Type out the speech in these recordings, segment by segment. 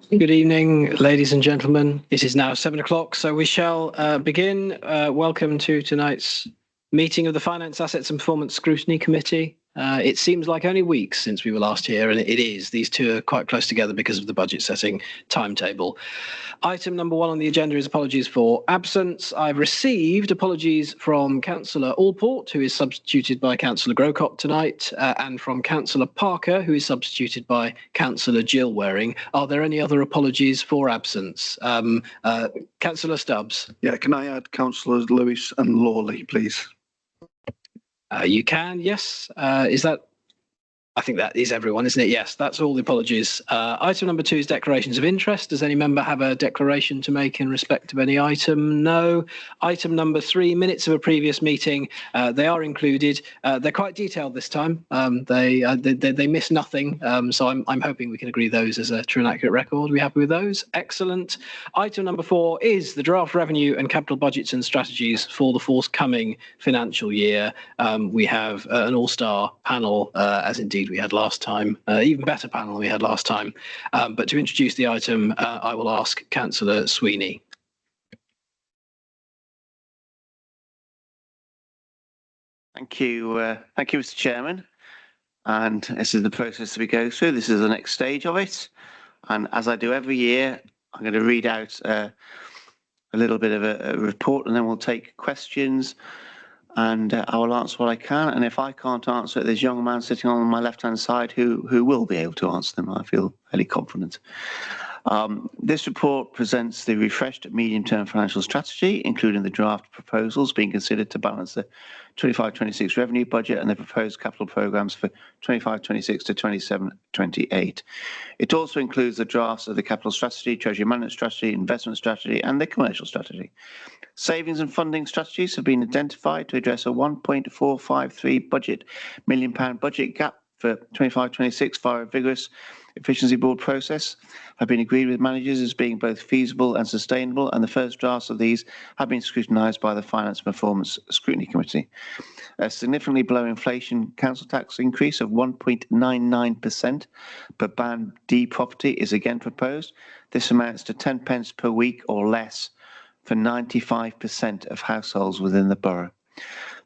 Good evening, ladies and gentlemen. It is now 7 o'clock, so we shall begin. Welcome to tonight's meeting of the Finance, Assets and Performance Scrutiny Committee. It seems like only weeks since we were last here, and it is. These two are quite close together because of the budget setting timetable. Item number 1 on the agenda is apologies for absence. I've received apologies from Councillor Allport, who is substituted by Councillor Grocott tonight, and from Councillor Parker, who is substituted by Councillor Jill Waring. Are there any other apologies for absence? Councillor Stubbs. Yeah, can I add Councillors Lewis and Lawley, please? You can, yes. Is that? I think that is everyone, isn't it? Yes, that's all the apologies. Item number 2 is declarations of interest. Does any member have a declaration to make in respect of any item? No. Item number 3, minutes of a previous meeting. They are included. They're quite detailed this time. They miss nothing. So I'm hoping we can agree those as a true and accurate record. Are we happy with those? Excellent. Item number 4 is the draft revenue and capital budgets and strategies for the forthcoming financial year. We have an all-star panel, as indeed we had last time, even better panel than we had last time. But to introduce the item, I will ask Councillor Sweeney. Thank you, Mr. Chairman. And this is the process that we go through. This is the next stage of it. And as I do every year, I'm going to read out a little bit of a report, and then we'll take questions. And I will answer what I can, and if I can't answer it, there's a young man sitting on my left-hand side who will be able to answer them. I feel fairly confident. This report presents the refreshed medium-term financial strategy, including the draft proposals being considered to balance the 25-26 revenue budget and the proposed capital programmes for 25-26 to 27-28. It also includes the drafts of the capital strategy, treasury management strategy, investment strategy, and the commercial strategy. Savings and funding strategies have been identified to address a £1.453 million budget gap for 25-26 via a vigorous efficiency board process, have been agreed with managers as being both feasible and sustainable, and the first drafts of these have been scrutinised by the Finance Performance Scrutiny Committee. A significantly below inflation council tax increase of 1.99% per Band D property is again proposed. This amounts to 10 pence per week or less for 95% of households within the borough.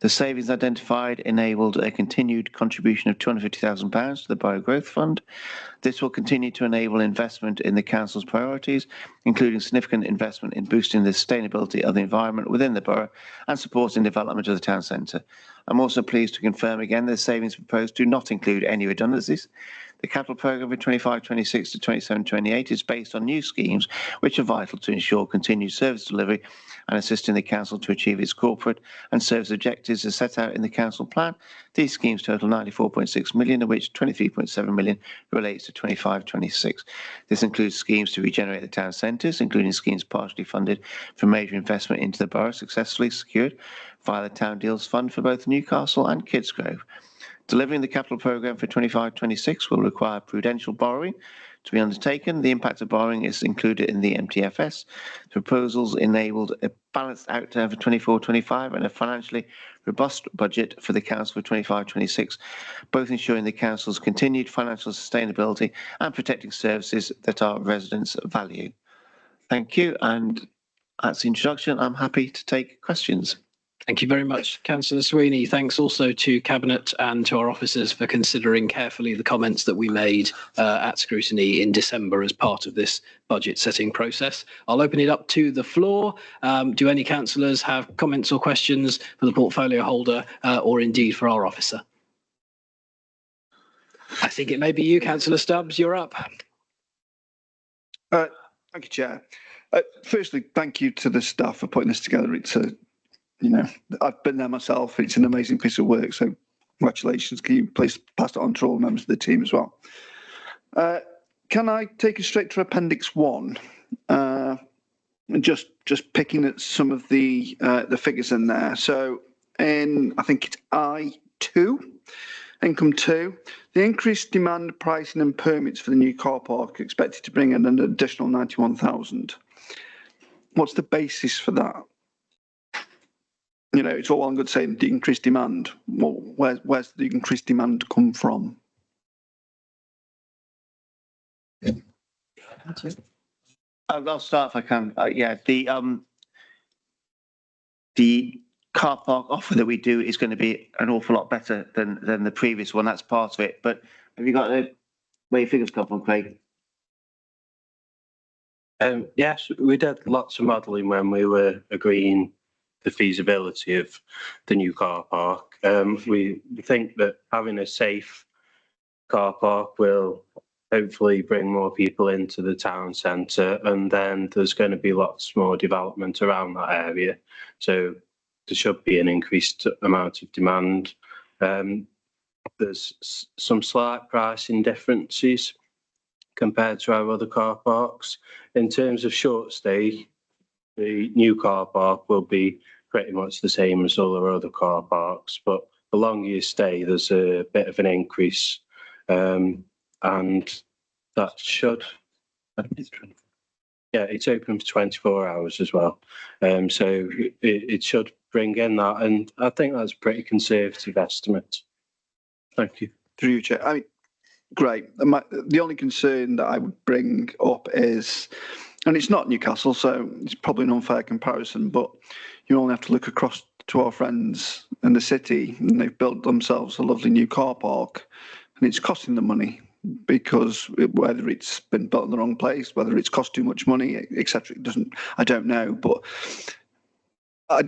The savings identified enabled a continued contribution of £250,000 to the Borough Growth Fund. This will continue to enable investment in the Council's priorities, including significant investment in boosting the sustainability of the environment within the borough and supporting development of the town centre. I'm also pleased to confirm again that the savings proposed do not include any redundancies. The capital programme for 25-26 to 27-28 is based on new schemes which are vital to ensure continued service delivery and assisting the council to achieve its corporate and service objectives as set out in the council plan. These schemes total 94.6 million, of which 23.7 million relates to 25-26. This includes schemes to regenerate the town centres, including schemes partially funded for major investment into the borough successfully secured via the Town Deals Fund for both Newcastle and Kidsgrove. Delivering the capital programme for 25-26 will require prudential borrowing to be undertaken. The impact of borrowing is included in the MTFS. The proposals enabled a balanced outturn for 24-25 and a financially robust budget for the council for 25-26, both ensuring the council's continued financial sustainability and protecting services that our residents value. Thank you, and that's the introduction. I'm happy to take questions. Thank you very much, Councillor Sweeney. Thanks also to Cabinet and to our officers for considering carefully the comments that we made at Scrutiny in December as part of this budget setting process. I'll open it up to the floor. Do any councillors have comments or questions for the portfolio holder or indeed for our officer? I think it may be you, Councillor Stubbs. You're up. Thank you, Chair. Firstly, thank you to the staff for putting this together. It's I've been there myself. It's an amazing piece of work. So congratulations. Can you please pass it on to all members of the team as well? Can I take us straight to Appendix 1? Just picking at some of the figures in there. So in, I think it's I2, income 2, the increased demand, pricing and permits for the new car park expected to bring in an additional 91,000. What's the basis for that? you know, it's all well and good saying the increased demand. Well, where's the increased demand come from? I'll start if I can. Yeah, the car park offer that we do is going to be an awful lot better than the previous one. That's part of it. But have you got where your figures come from, Craig? Yes, we did lots of modelling when we were agreeing the feasibility of the new car park. We think that having a safe car park will hopefully bring more people into the town centre, and then there's going to be lots more development around that area. So there should be an increased amount of demand. There's some slight pricing differences compared to our other car parks. In terms of short stay, the new car park will be pretty much the same as all our other car parks, but the longer you stay, there's a bit of an increase, and that should, yeah, it's open for 24 hours as well. So it should bring in that, and I think that's a pretty conservative estimate. Thank you. Through you, Chair. I mean, great. The only concern that I would bring up is, and it's not Newcastle, so it's probably an unfair comparison, but you only have to look across to our friends in the city, and they've built themselves a lovely new car park, and it's costing them money because whether it's been built in the wrong place, whether it's cost too much money, etc. I don't know, but I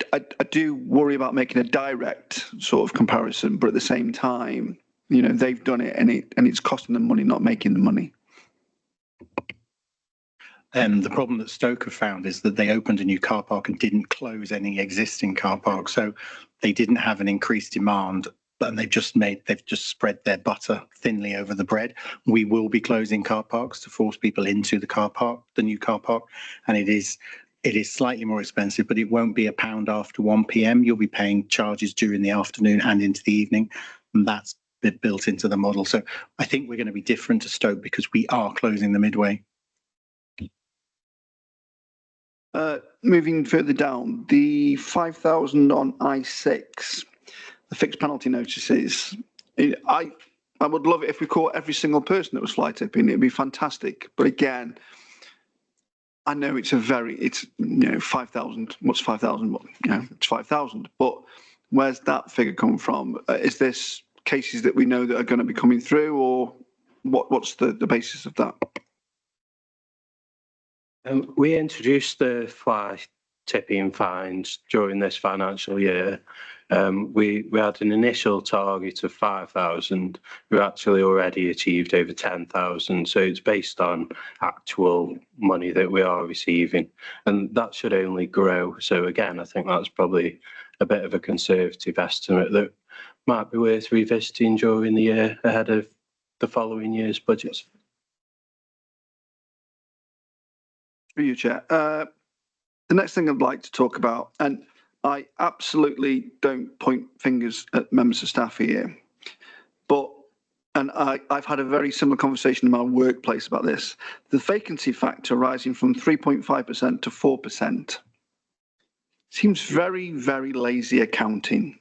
do worry about making a direct sort of comparison, but at the same time, you know, they've done it and it's costing them money, not making them money. The problem that Stoke have found is that they opened a new car park and didn't close any existing car parks, so they didn't have an increased demand. And they've just spread their butter thinly over the bread. We will be closing car parks to force people into the car park, the new car park, and it is slightly more expensive, but it won't be £1 after 1 p.m. You'll be paying charges during the afternoon and into the evening, and that's built into the model. So I think we're going to be different to Stoke because we are closing the midway. Moving further down, the 5,000 on I6, the fixed penalty notices. I would love it if we caught every single person that was fly tipping. It'd be fantastic. But again, I know it's you know, 5,000. What's 5,000? Well, you know, it's 5,000. But where's that figure come from? Is this cases that we know that are going to be coming through, or what's the basis of that? We introduced the fly tipping fines during this financial year. We had an initial target of 5,000. We actually already achieved over 10,000. So it's based on actual money that we are receiving, and that should only grow. So again, I think that's probably a bit of a conservative estimate that might be worth revisiting during the year ahead of the following year's budgets. For you, Chair. The next thing I'd like to talk about, and I absolutely don't point fingers at members of staff here, but, and I've had a very similar conversation in my workplace about this, the vacancy factor rising from 3.5% to 4% seems very, very lazy accounting.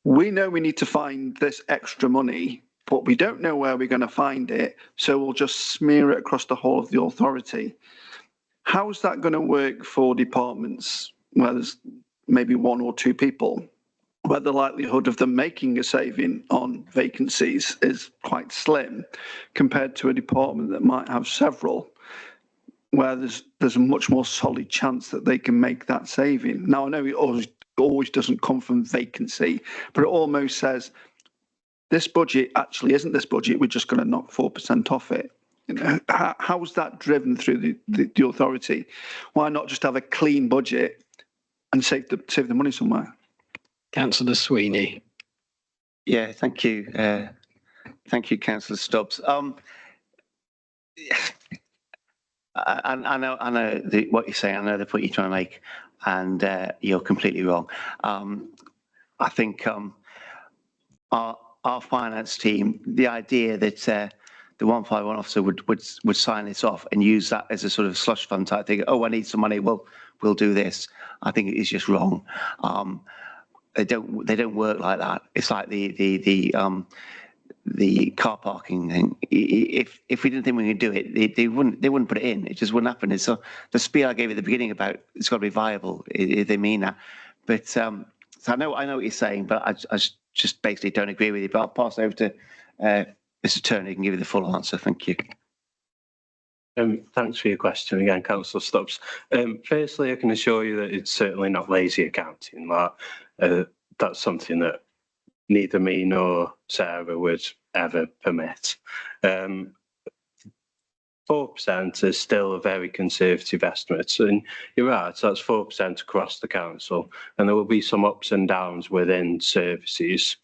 We know we need to find this extra money, but we don't know where we're going to find it, so we'll just smear it across the whole of the authority. How's that going to work for departments where there's maybe one or two people, where the likelihood of them making a saving on vacancies is quite slim, compared to a department that might have several, where there's a much more solid chance that they can make that saving? Now, I know it always doesn't come from vacancy, but it almost says, this budget actually isn't this budget, we're just going to knock 4% off it. You know, how's that driven through the authority? Why not just have a clean budget and save the money somewhere? Councillor Sweeney. Yeah, thank you. Thank you, Councillor Stubbs. I know what you're saying. I know the point you're trying to make, and you're completely wrong. I think our finance team, the idea that the 151 officer would sign this off and use that as a sort of slush fund type thing. Oh, I need some money. Well, we'll do this. I think it is just wrong. They don't work like that. It's like the car parking thing. If we didn't think we could do it, they wouldn't put it in. It just wouldn't happen. And so the spiel I gave at the beginning about it's got to be viable, they mean that. But so I know what you're saying, but I just basically don't agree with you. But I'll pass over to Mr. Turner. He can give you the full answer. Thank you. Thanks for your question again, Councillor Stubbs. Firstly, I can assure you that it's certainly not lazy accounting. That's something that neither me nor Sarah would ever permit. 4% is still a very conservative estimate. And you're right, so that's 4% across the council. And there will be some ups and downs within services.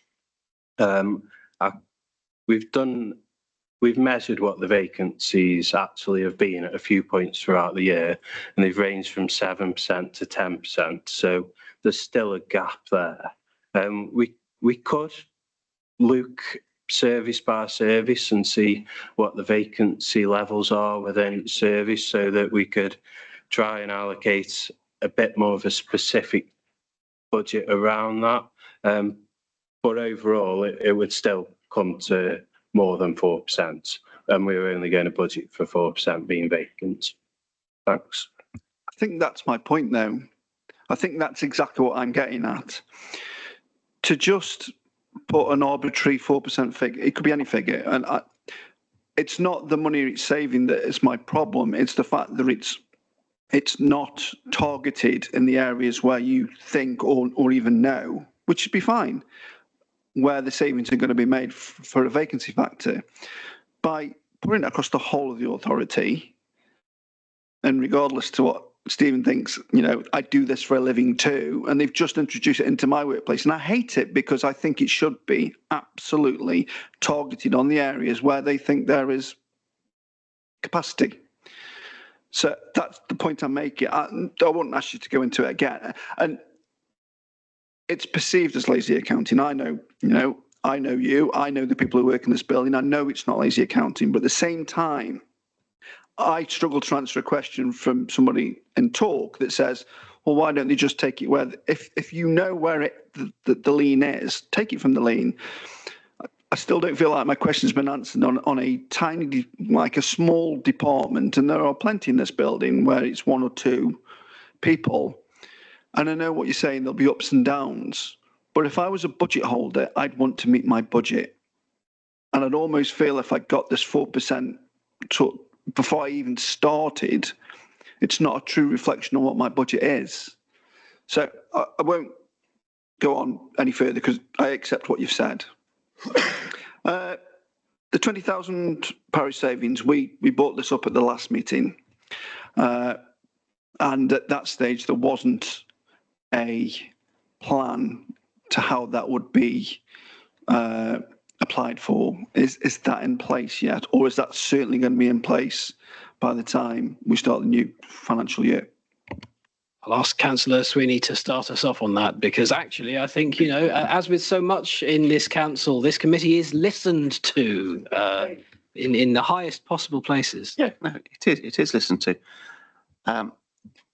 We've measured what the vacancies actually have been at a few points throughout the year, and they've ranged from 7% to 10%. So there's still a gap there. We could look service by service and see what the vacancy levels are within each service, so that we could try and allocate a bit more of a specific budget around that. But overall, it would still come to more than 4%, and we're only going to budget for 4% being vacant. Thanks. I think that's my point, though. I think that's exactly what I'm getting at. To just put an arbitrary 4% figure, it could be any figure, and it's not the money it's saving that is my problem. It's the fact that it's not targeted in the areas where you think or even know, which should be fine, where the savings are going to be made for a vacancy factor. By putting it across the whole of the authority, and regardless to what Stephen thinks, I do this for a living too, and they've just introduced it into my workplace, and I hate it because I think it should be absolutely targeted on the areas where they think there is capacity. So that's the point I'm making. I won't ask you to go into it again. And it's perceived as lazy accounting. I know you, I know the people who work in this building. I know it's not lazy accounting, but at the same time, I struggle to answer a question from somebody in talk that says, well, why don't they just take it where, if you know where the lien is, take it from the lien. I still don't feel like my question's been answered on a tiny, like a small department, and there are plenty in this building where it's one or two people. And I know what you're saying, there'll be ups and downs. But if I was a budget holder, I'd want to meet my budget. And I'd almost feel if I got this 4% before I even started, it's not a true reflection on what my budget is. So I won't go on any further because I accept what you've said. The 20,000 parish savings, we brought this up at the last meeting. And at that stage, there wasn't a plan to how that would be applied for. Is that in place yet? Or is that certainly going to be in place by the time we start the new financial year? I'll ask Councillor Sweeney to start us off on that, because actually I think, as with so much in this council, this committee is listened to in the highest possible places. Yeah, no, it is listened to.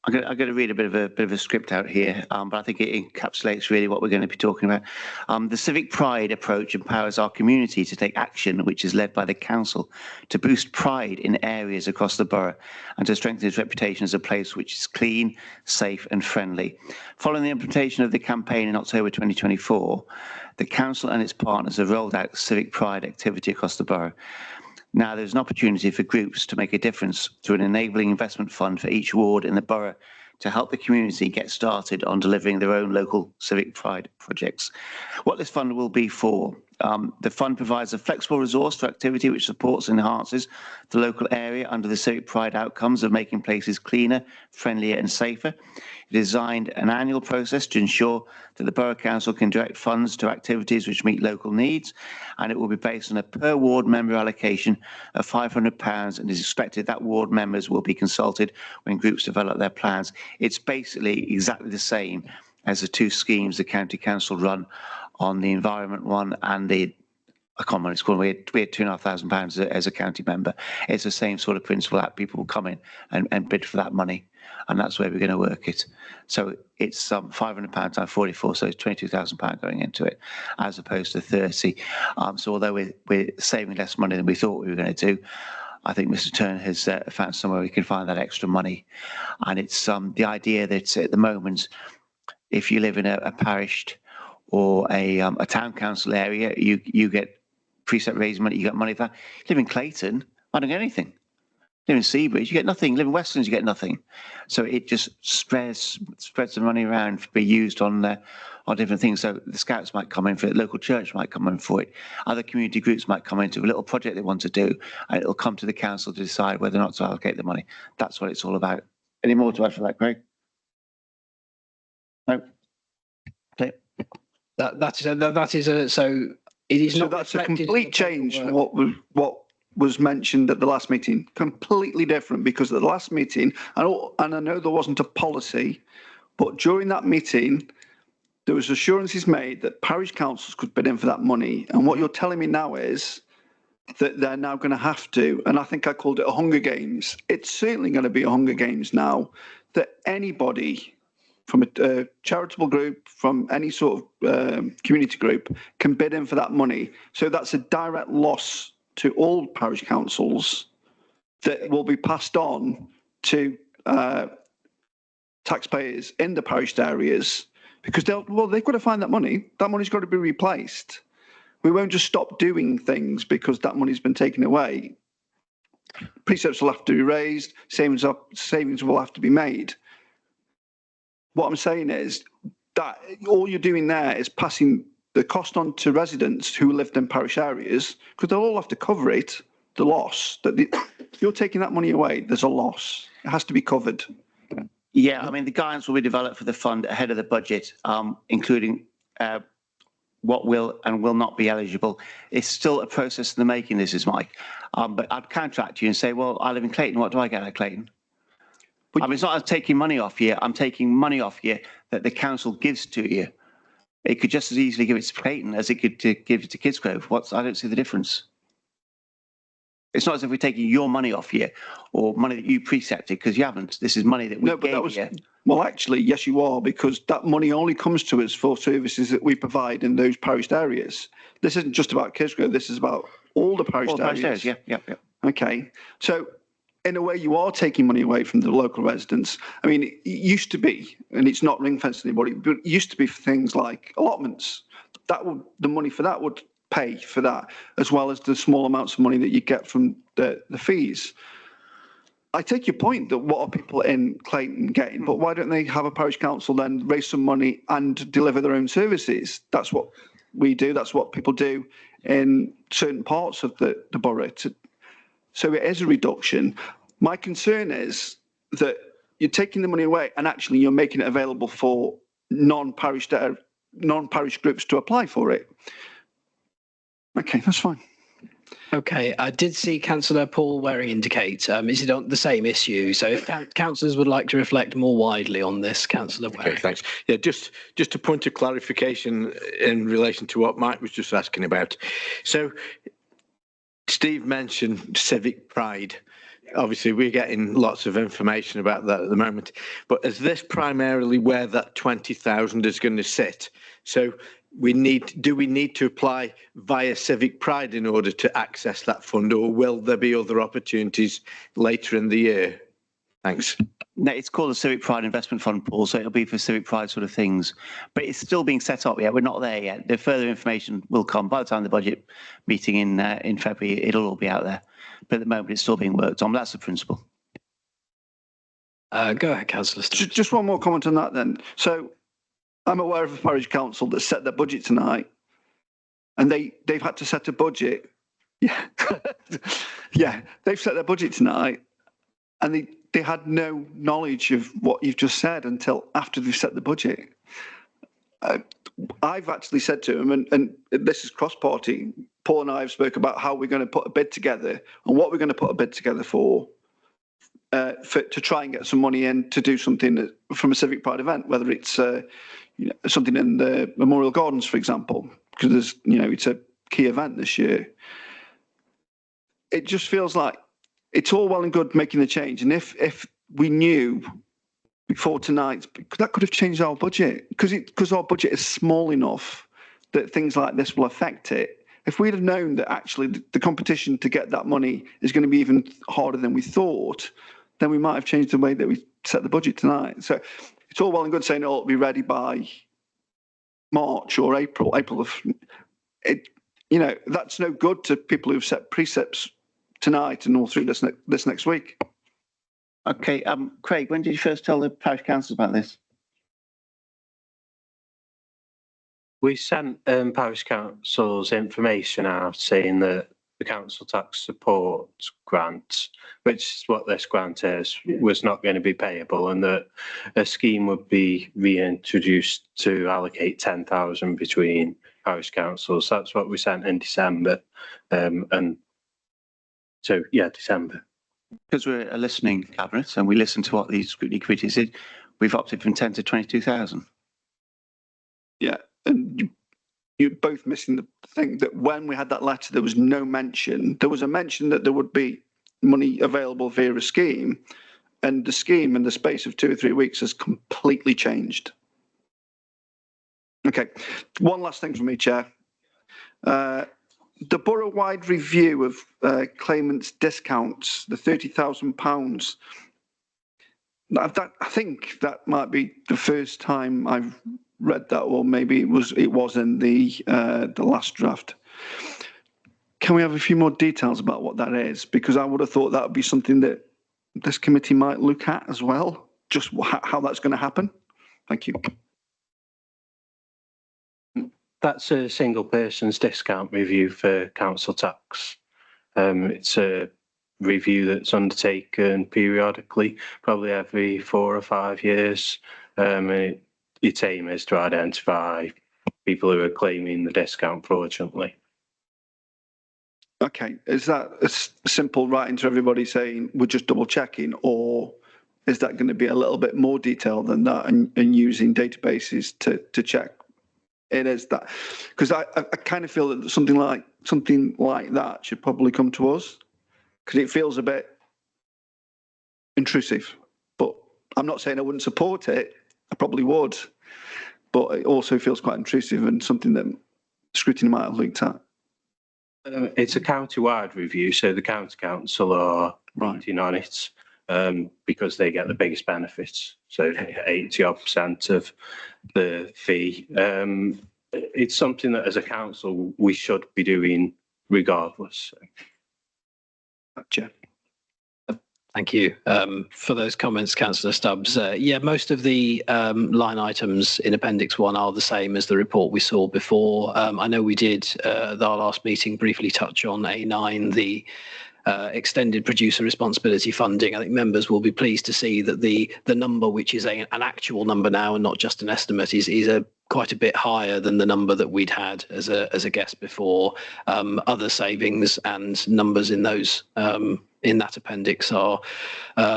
I'm going to read a bit of a script out here, but I think it encapsulates really what we're going to be talking about. The civic pride approach empowers our community to take action, which is led by the council, to boost pride in areas across the borough and to strengthen its reputation as a place which is clean, safe and friendly. Following the implementation of the campaign in October 2024, the council and its partners have rolled out civic pride activity across the borough. Now, there's an opportunity for groups to make a difference through an enabling investment fund for each ward in the borough to help the community get started on delivering their own local civic pride projects. What this fund will be for, the fund provides a flexible resource for activity which supports and enhances the local area under the civic pride outcomes of making places cleaner, friendlier and safer. It designed an annual process to ensure that the Borough Council can direct funds to activities which meet local needs, and it will be based on a per ward member allocation of £500 and is expected that ward members will be consulted when groups develop their plans. It's basically exactly the same as the two schemes the County Council run on the environment one and the I can't remember what it's called. We had £2,500 as a county member. It's the same sort of principle that people will come in and bid for that money, and that's where we're going to work it. So it's £500 times 44, so it's £22,000 going into it, as opposed to 30. So although we're saving less money than we thought we were going to do, I think Mr. Turner has found somewhere we can find that extra money, and it's the idea that at the moment, if you live in a parish or a town council area, you get precept raising money, you get money for that. You live in Clayton, I don't get anything. You live in Seabridge, you get nothing. You live in Westlands, you get nothing. So it just spreads the money around to be used on different things. So the Scouts might come in for it, local church might come in for it, other community groups might come into a little project they want to do, and it'll come to the council to decide whether or not to allocate the money. That's what it's all about. Any more to add for that, Craig? No. Okay. That is so. It is So not. that's a reflected in complete the change from paperwork. what was mentioned at the last meeting. Completely different, because at the last meeting, and I know there wasn't a policy, but during that meeting, there was assurances made that parish councils could bid in for that money. And what you're telling me now is that they're now going to have to, and I think I called it a Hunger Games. It's certainly going to be a Hunger Games now, that anybody from a charitable group, from any sort of community group, can bid in for that money. So that's a direct loss to all parish councils that will be passed on to taxpayers in the parish areas, because they've got to find that money. That money's got to be replaced. We won't just stop doing things because that money's been taken away. Precepts will have to be raised, savings will have to be made. What I'm saying is that all you're doing there is passing the cost on to residents who lived in parish areas, because they'll all have to cover it, the loss. If you're taking that money away, there's a loss. It has to be covered. Yeah, I mean, the guidance will be developed for the fund ahead of the budget, including what will and will not be eligible. It's still a process in the making, this is Mike. But I'd counteract you and say, well, I live in Clayton. What do I get out of Clayton? I mean, it's not taking money off you. I'm taking money off you that the council gives to you. It could just as easily give it to Clayton as it could give it to Kidsgrove. I don't see the difference. It's not as if we're taking your money off you or money that you precepted, because you haven't. This is money that we gave you. Well, actually, yes, you are, because that money only comes to us for services that we provide in those parish areas. This isn't just about Kidsgrove. This is about all the parish areas. Yeah. Okay. So in a way, you are taking money away from the local residents. I mean, it used to be, and it's not ring-fenced anybody, but it used to be for things like allotments. The money for that would pay for that, as well as the small amounts of money that you get from the fees. I take your point that what are people in Clayton getting, but why don't they have a parish council then raise some money and deliver their own services? That's what we do. That's what people do in certain parts of the borough. So it is a reduction. My concern is that you're taking the money away and actually you're making it available for non-parish groups to apply for it. Okay, that's fine. Okay, I did see Councillor Paul Waring indicate. Is it on the same issue? So if councillors would like to reflect more widely on this, Councillor Waring. Okay, thanks. Yeah, just a point of clarification in relation to what Mike was just asking about. So Steve mentioned civic pride. Obviously, we're getting lots of information about that at the moment. But is this primarily where that 20,000 is going to sit? So do we need to apply via civic pride in order to access that fund, or will there be other opportunities later in the year? Thanks. No, it's called the Civic Pride Investment Fund, Paul, so it'll be for civic pride sort of things. But it's still being set up yet. We're not there yet. The further information will come by the time the budget meeting in February. It'll all be out there. But at the moment, it's still being worked on. That's the principle. Go ahead, Councillor Stubbs. Just one more comment on that then. So I'm aware of a parish council that set their budget tonight, and they've had to set a budget. Yeah, yeah, they've set their budget tonight, and they had no knowledge of what you've just said until after they've set the budget. I've actually said to them, and this is cross-party, Paul and I have spoke about how we're going to put a bid together and what we're going to put a bid together for to try and get some money in to do something from a civic pride event, whether it's something in the Memorial Gardens, for example, because there's it's a key event this year. It just feels like it's all well and good making the change, and if we knew before tonight, that could have changed our budget, because our budget is small enough that things like this will affect it. If we'd have known that actually the competition to get that money is going to be even harder than we thought, then we might have changed the way that we set the budget tonight. So it's all well and good saying, oh, it'll be ready by March or April of it. You know, that's no good to people who've set precepts tonight and all through this next week. Okay, Craig, when did you first tell the parish council about this? We sent parish councils information out saying that the council tax support grant, which is what this grant is, was not going to be payable, and that a scheme would be reintroduced to allocate 10,000 between parish councils. That's what we sent in December, and so yeah, December. Because we're a listening cabinet and we listen to what the scrutiny committee said, we've opted from 10 to 22,000. Yeah, and you're both missing the thing that when we had that letter, there was no mention. There was a mention that there would be money available via a scheme, and the scheme in the space of 2 or 3 weeks has completely changed. Okay, one last thing from me, Chair. The borough-wide review of claimants' discounts, the £30,000. I think that might be the first time I've read that, or maybe it was in the last draft. Can we have a few more details about what that is? Because I would have thought that would be something that this committee might look at as well, just how that's going to happen. Thank you. That's a single person's discount review for council tax. It's a review that's undertaken periodically, probably every 4 or 5 years. Its aim is to identify people who are claiming the discount fraudulently. Okay, is that a simple writing to everybody saying we're just double checking, or is that going to be a little bit more detailed than that and using databases to check? It is that, because I kind of feel that something like that should probably come to us, because it feels a bit intrusive. But I'm not saying I wouldn't support it. I probably would, but it also feels quite intrusive and something that Scrutiny might have looked at. It's a county-wide review, so the county council are writing on it because they get the biggest benefits. So 80% of the fee. It's something that as a council we should be doing regardless. Gotcha. Thank you for those comments, Councillor Stubbs. Yeah, most of the line items in Appendix 1 are the same as the report we saw before. I know we did, at our last meeting, briefly touch on A9, the extended producer responsibility funding. I think members will be pleased to see that the number, which is an actual number now and not just an estimate, is quite a bit higher than the number that we'd had as a guess before. Other savings and numbers in those in that appendix are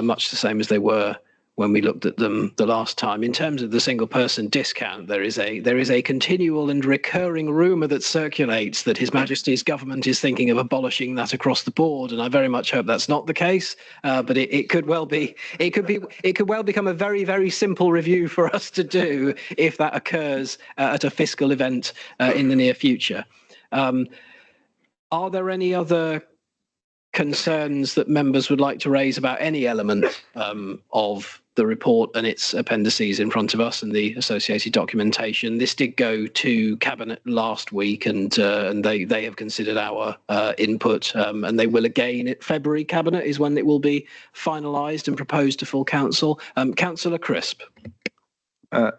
much the same as they were when we looked at them the last time. In terms of the single person discount, there is a continual and recurring rumour that circulates that His Majesty's government is thinking of abolishing that across the board, and I very much hope that's not the case. But it could well be. It could well become a very, very simple review for us to do if that occurs at a fiscal event in the near future. Are there any other concerns that members would like to raise about any element of the report and its appendices in front of us and the associated documentation? This did go to Cabinet last week, and they have considered our input, and they will again at February. Cabinet is when it will be finalised and proposed to full council. Councillor Crisp.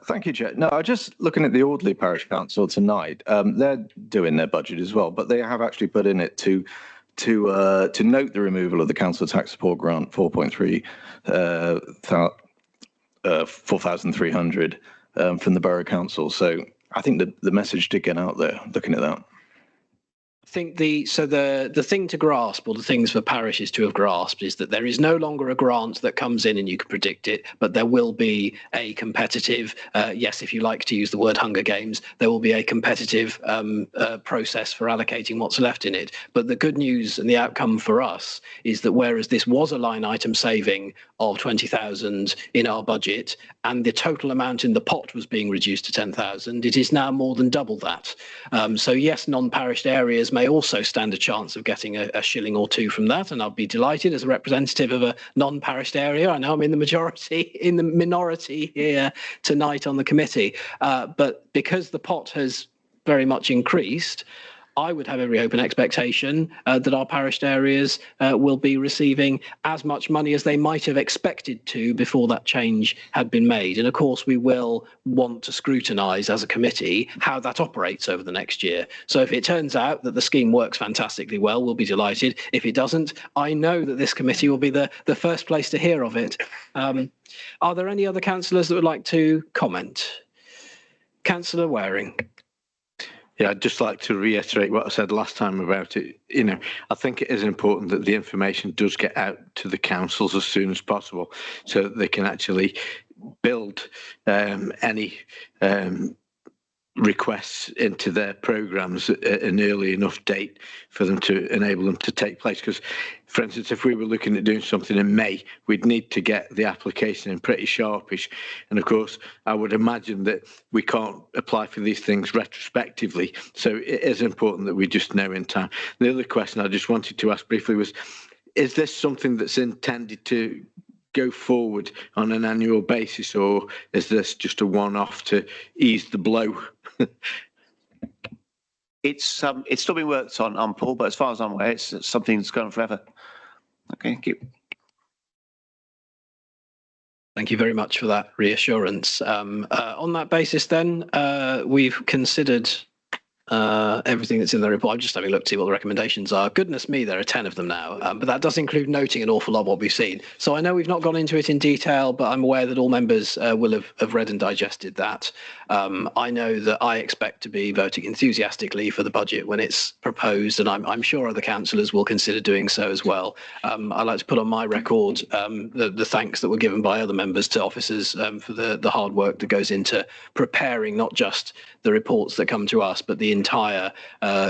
Thank you, Chair. No, I'm just looking at the Audley Parish Council tonight. They're doing their budget as well, but they have actually put in it to note the removal of the council tax support grant 4,300 from the Borough Council. So I think that the message did get out there looking at that. I think the thing to grasp, or the things for parishes to have grasped, is that there is no longer a grant that comes in and you can predict it, but there will be a competitive, yes, if you like to use the word Hunger Games, there will be a competitive process for allocating what's left in it. But the good news and the outcome for us is that whereas this was a line item saving of 20,000 in our budget, and the total amount in the pot was being reduced to 10,000, it is now more than double that. So yes, non-parished areas may also stand a chance of getting a shilling or two from that, and I'll be delighted as a representative of a non-parished area. I know I'm in the minority here tonight on the committee, but because the pot has very much increased, I would have every hope and expectation that our parished areas will be receiving as much money as they might have expected to before that change had been made. And of course, we will want to scrutinise as a committee how that operates over the next year. So if it turns out that the scheme works fantastically well, we'll be delighted. If it doesn't, I know that this committee will be the first place to hear of it. Are there any other councillors that would like to comment? Councillor Waring. Yeah, I'd just like to reiterate what I said last time about it. You know, I think it is important that the information does get out to the councils as soon as possible so that they can actually build any requests into their programmes at an early enough date for them to enable them to take place. Because, for instance, if we were looking at doing something in May, we'd need to get the application in pretty sharpish. And of course, I would imagine that we can't apply for these things retrospectively. So it is important that we just know in time. The other question I just wanted to ask briefly was, is this something that's intended to go forward on an annual basis, or is this just a one-off to ease the blow? It's still being worked on, Paul, but as far as I'm aware, it's something that's gone forever. Okay, thank you. Thank you very much for that reassurance. On that basis, then, we've considered everything that's in the report. I'm just having a look to see what the recommendations are. Goodness me, there are 10 of them now, but that does include noting an awful lot of what we've seen. So I know we've not gone into it in detail, but I'm aware that all members will have read and digested that. I know that I expect to be voting enthusiastically for the budget when it's proposed, and I'm sure other councillors will consider doing so as well. I'd like to put on my record the thanks that were given by other members to officers for the hard work that goes into preparing not just the reports that come to us, but the entire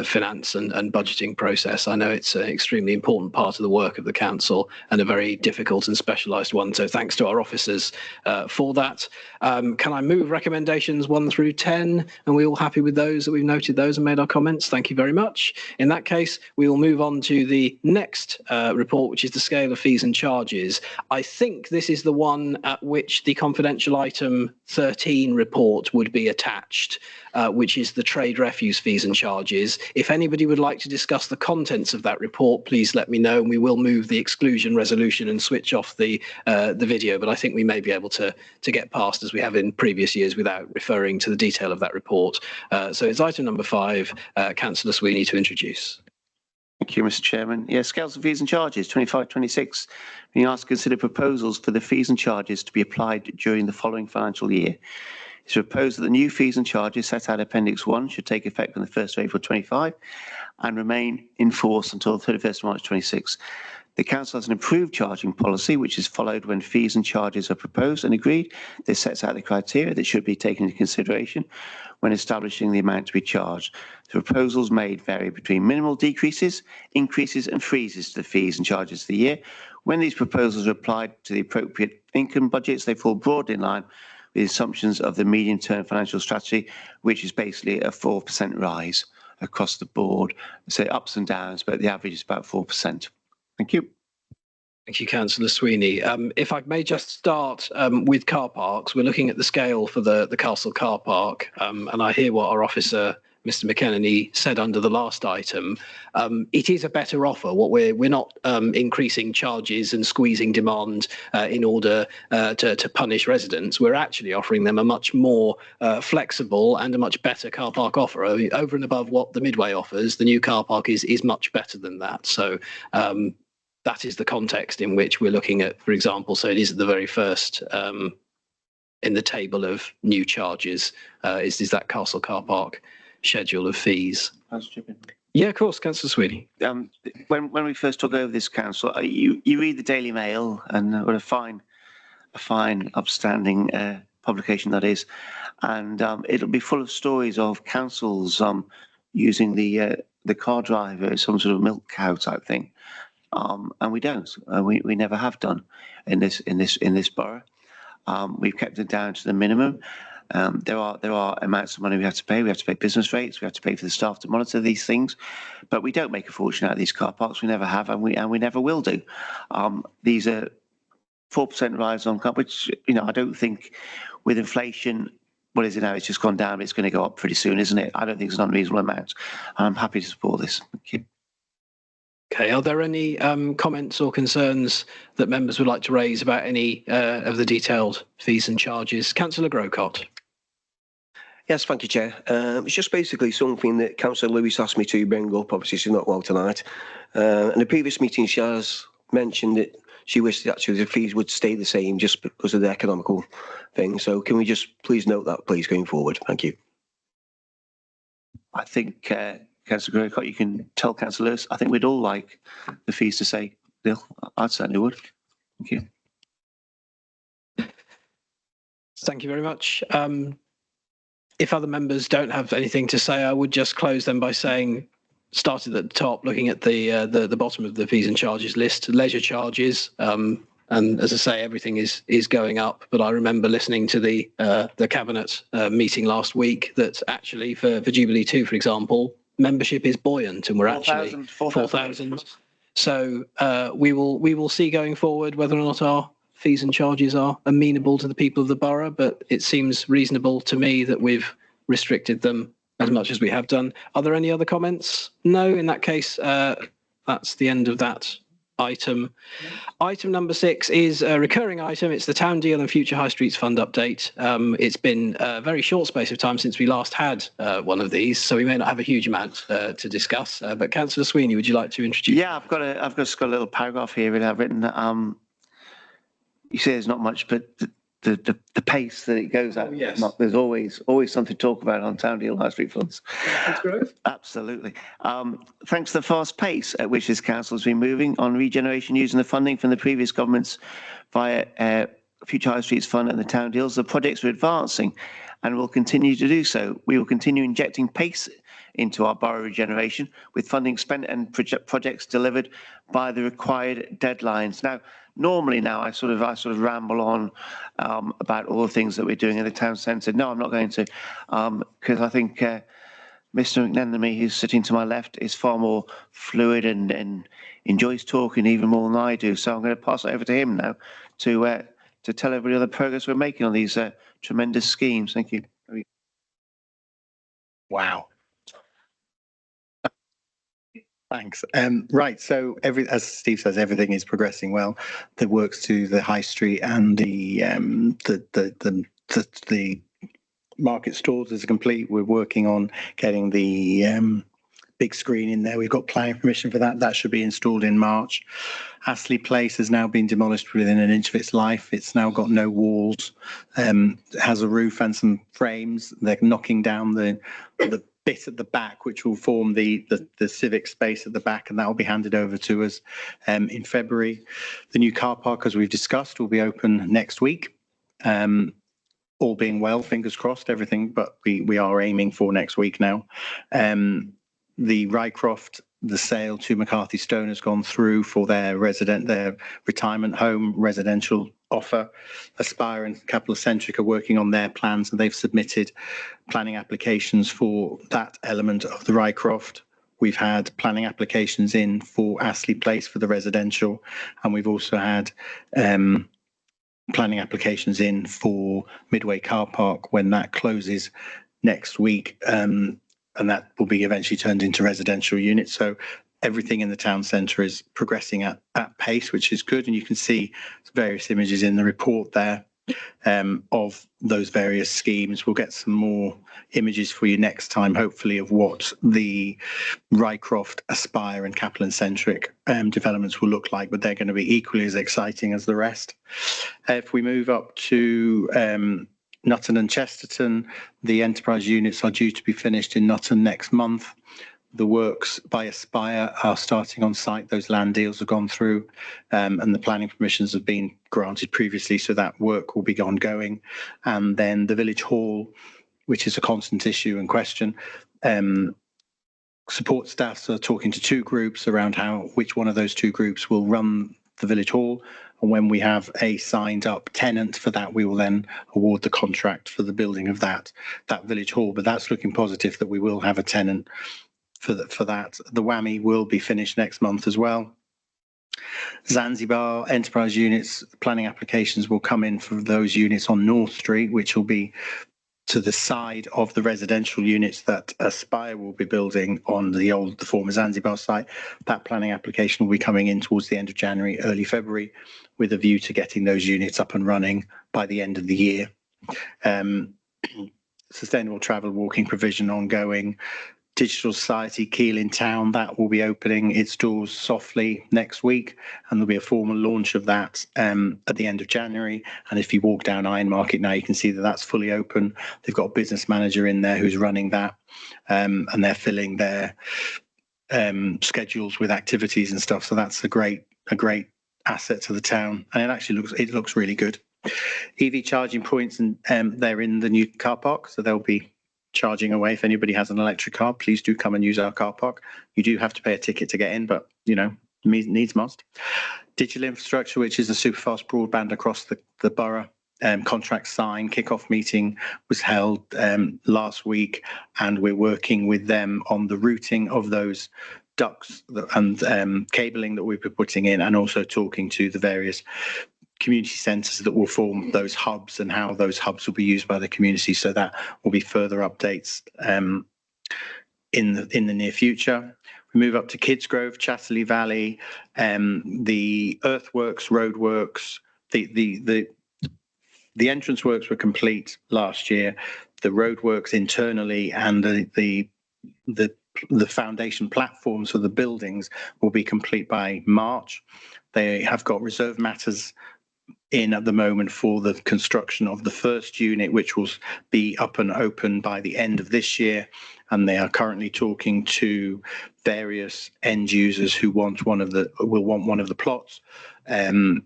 finance and budgeting process. I know it's an extremely important part of the work of the council and a very difficult and specialised one. So thanks to our officers for that. Can I move recommendations 1 through 10? And we all happy with those, that we've noted those and made our comments? Thank you very much. In that case, we will move on to the next report, which is the scale of fees and charges. I think this is the one at which the confidential item 13 report would be attached, which is the trade refuse fees and charges. If anybody would like to discuss the contents of that report, please let me know, and we will move the exclusion resolution and switch off the video. But I think we may be able to get past, as we have in previous years, without referring to the detail of that report. So it's item number 5, Councillor Sweeney to introduce. Thank you, Mr. Chairman. Yeah, scales of fees and charges 25-26. Being asked to consider proposals for the fees and charges to be applied during the following financial year. It's proposed that the new fees and charges set out Appendix 1 should take effect on the 1st of April 25 and remain in force until the 31st of March 26. The Council has an approved charging policy, which is followed when fees and charges are proposed and agreed. This sets out the criteria that should be taken into consideration when establishing the amount to be charged. The proposals made vary between minimal decreases, increases and freezes to the fees and charges of the year. When these proposals are applied to the appropriate income budgets, they fall broadly in line with the assumptions of the medium-term financial strategy, which is basically a 4% rise across the board. So ups and downs, but the average is about 4%. Thank you. Thank you, Councillor Sweeney. If I may just start with car parks, we're looking at the scale for the Castle car park, and I hear what our officer, Mr. McKennany, said under the last item. It is a better offer. What we're not increasing charges and squeezing demand in order to punish residents. We're actually offering them a much more flexible and a much better car park offer. Over and above what the Midway offers, the new car park is much better than that. So that is the context in which we're looking at, for example. So it is at the very first in the table of new charges is that Castle car park schedule of fees. Yeah, of course, Councillor Sweeney. When we first took over this council, you read the Daily Mail, and what a fine, upstanding publication that is, and it'll be full of stories of councils using the car driver as some sort of milk cow type thing, and we don't. We never have done in this borough. We've kept it down to the minimum. There are amounts of money we have to pay. We have to pay business rates. We have to pay for the staff to monitor these things, but we don't make a fortune out of these car parks. We never have, and we never will do. These are 4% rise on car, which I don't think with inflation. What is it now? It's just gone down. But it's going to go up pretty soon, isn't it? I don't think it's an unreasonable amount. I'm happy to support this. Thank you. Okay, are there any comments or concerns that members would like to raise about any of the detailed fees and charges? Councillor Grocott. Yes, thank you, Chair. It's just basically something that Councillor Lewis asked me to bring up. Obviously, she's not well tonight. In the previous meeting, she has mentioned that she wished that actually the fees would stay the same just because of the economical thing. So can we just please note that, please, going forward? Thank you. I think, Councillor Grocott, you can tell Councillor Lewis, I think we'd all like the fees to say nil. I certainly would. Thank you. Thank you very much. If other members don't have anything to say, I would just close them by saying, started at the top, looking at the bottom of the fees and charges list, leisure charges, and as I say, everything is going up. But I remember listening to the cabinet meeting last week that actually for Jubilee 2, for example, membership is buoyant, and we're actually 4,000. So we will see going forward whether or not our fees and charges are amenable to the people of the borough, but it seems reasonable to me that we've restricted them as much as we have done. Are there any other comments? No, in that case, that's the end of that item. Item number 6 is a recurring item. It's the Town Deal and Future High Streets Fund update. It's been a very short space of time since we last had one of these, so we may not have a huge amount to discuss. But Councillor Sweeney, would you like to introduce? Yeah, I've just got a little paragraph here that I've written. You say there's not much, but the pace that it goes at, yes. There's always something to talk about on Town Deal High Street Funds. Absolutely. Thanks to the fast pace at which this council has been moving on regeneration using the funding from the previous governments via Future High Streets Fund and the Town Deals, the projects are advancing and will continue to do so. We will continue injecting pace into our borough regeneration with funding spent and projects delivered by the required deadlines. Normally I sort of ramble on about all the things that we're doing in the town centre. No, I'm not going to, because I think Mr. McNenemy, who's sitting to my left, is far more fluid and enjoys talking even more than I do. So I'm going to pass it over to him now to tell everybody the progress we're making on these tremendous schemes. Thank you. Wow. Thanks. Right, so as Steve says, everything is progressing well. The works to the high street and the market stalls is complete. We're working on getting the big screen in there. We've got planning permission for that. That should be installed in March. Astley Place has now been demolished within an inch of its life. It's now got no walls. It has a roof and some frames. They're knocking down the bit at the back, which will form the civic space at the back, and that will be handed over to us in February. The new car park, as we've discussed, will be open next week. All being well, fingers crossed, everything, but we are aiming for next week now. The Rycroft, the sale to McCarthy Stone has gone through for their retirement home residential offer. Aspire and Capital Centric are working on their plans, and they've submitted planning applications for that element of the Rycroft. We've had planning applications in for Astley Place for the residential, and we've also had planning applications in for Midway Car Park when that closes next week, and that will be eventually turned into residential units. So everything in the town centre is progressing at pace, which is good. And you can see various images in the report there of those various schemes. We'll get some more images for you next time, hopefully, of what the Rycroft, Aspire and Capital Centric developments will look like, but they're going to be equally as exciting as the rest. If we move up to Nutton and Chesterton, the enterprise units are due to be finished in Nutton next month. The works by Aspire are starting on site. Those land deals have gone through, and the planning permissions have been granted previously, so that work will be ongoing. And then the village hall, which is a constant issue and question, support staffs are talking to two groups around which one of those two groups will run the village hall. And when we have a signed up tenant for that, we will then award the contract for the building of that village hall. But that's looking positive that we will have a tenant for that. The WAMI will be finished next month as well. Zanzibar enterprise units, planning applications will come in for those units on North Street, which will be to the side of the residential units that Aspire will be building on the former Zanzibar site. That planning application will be coming in towards the end of January, early February, with a view to getting those units up and running by the end of the year. Sustainable travel walking provision ongoing. Digital Society Keele in Town, that will be opening its doors softly next week, and there'll be a formal launch of that at the end of January. And if you walk down Iron Market now, you can see that that's fully open. They've got a business manager in there who's running that, and they're filling their schedules with activities and stuff. So that's a great asset to the town, and it looks really good. EV charging points, and they're in the new car park, so they'll be charging away. If anybody has an electric car, please do come and use our car park. You do have to pay a ticket to get in, but needs must. Digital infrastructure, which is the super fast broadband across the borough. Contract sign, kick-off meeting was held last week, and we're working with them on the routing of those ducts and cabling that we'll be putting in, and also talking to the various community centres that will form those hubs and how those hubs will be used by the community. So that will be further updates in the near future. We move up to Kidsgrove, Chatterley Valley, the earthworks, roadworks, the entrance works were complete last year. The roadworks internally and the foundation platforms for the buildings will be complete by March. They have got reserve matters in at the moment for the construction of the first unit, which will be up and open by the end of this year. And they are currently talking to various end users who will want one of the plots. And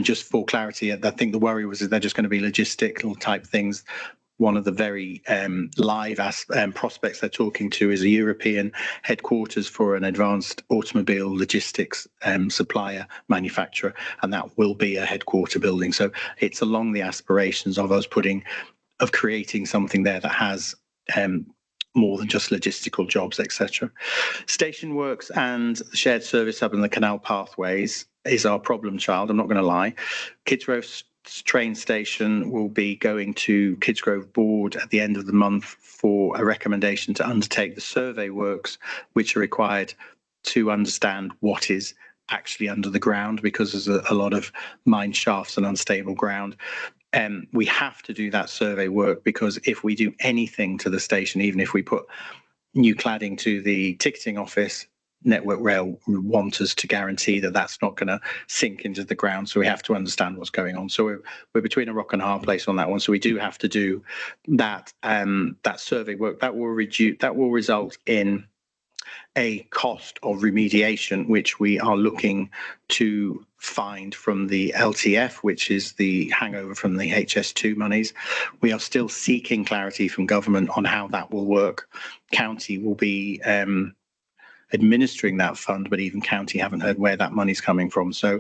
just for clarity, I think the worry was that they're just going to be logistical type things. One of the very live prospects they're talking to is a European headquarters for an advanced automobile logistics supplier manufacturer, and that will be a headquarter building. So it's along the aspirations of us creating something there that has more than just logistical jobs, etc. Station works and the shared service hub and the canal pathways is our problem child, I'm not going to lie. Kidsgrove train station will be going to Kidsgrove board at the end of the month for a recommendation to undertake the survey works which are required to understand what is actually under the ground, because there's a lot of mine shafts and unstable ground. We have to do that survey work, because if we do anything to the station, even if we put new cladding to the ticketing office, Network Rail want us to guarantee that that's not going to sink into the ground. So we have to understand what's going on. So we're between a rock and a hard place on that one. So we do have to do that survey work. That will result in a cost of remediation, which we are looking to find from the LTF, which is the hangover from the HS2 monies. We are still seeking clarity from government on how that will work. County will be administering that fund, but even county haven't heard where that money's coming from. So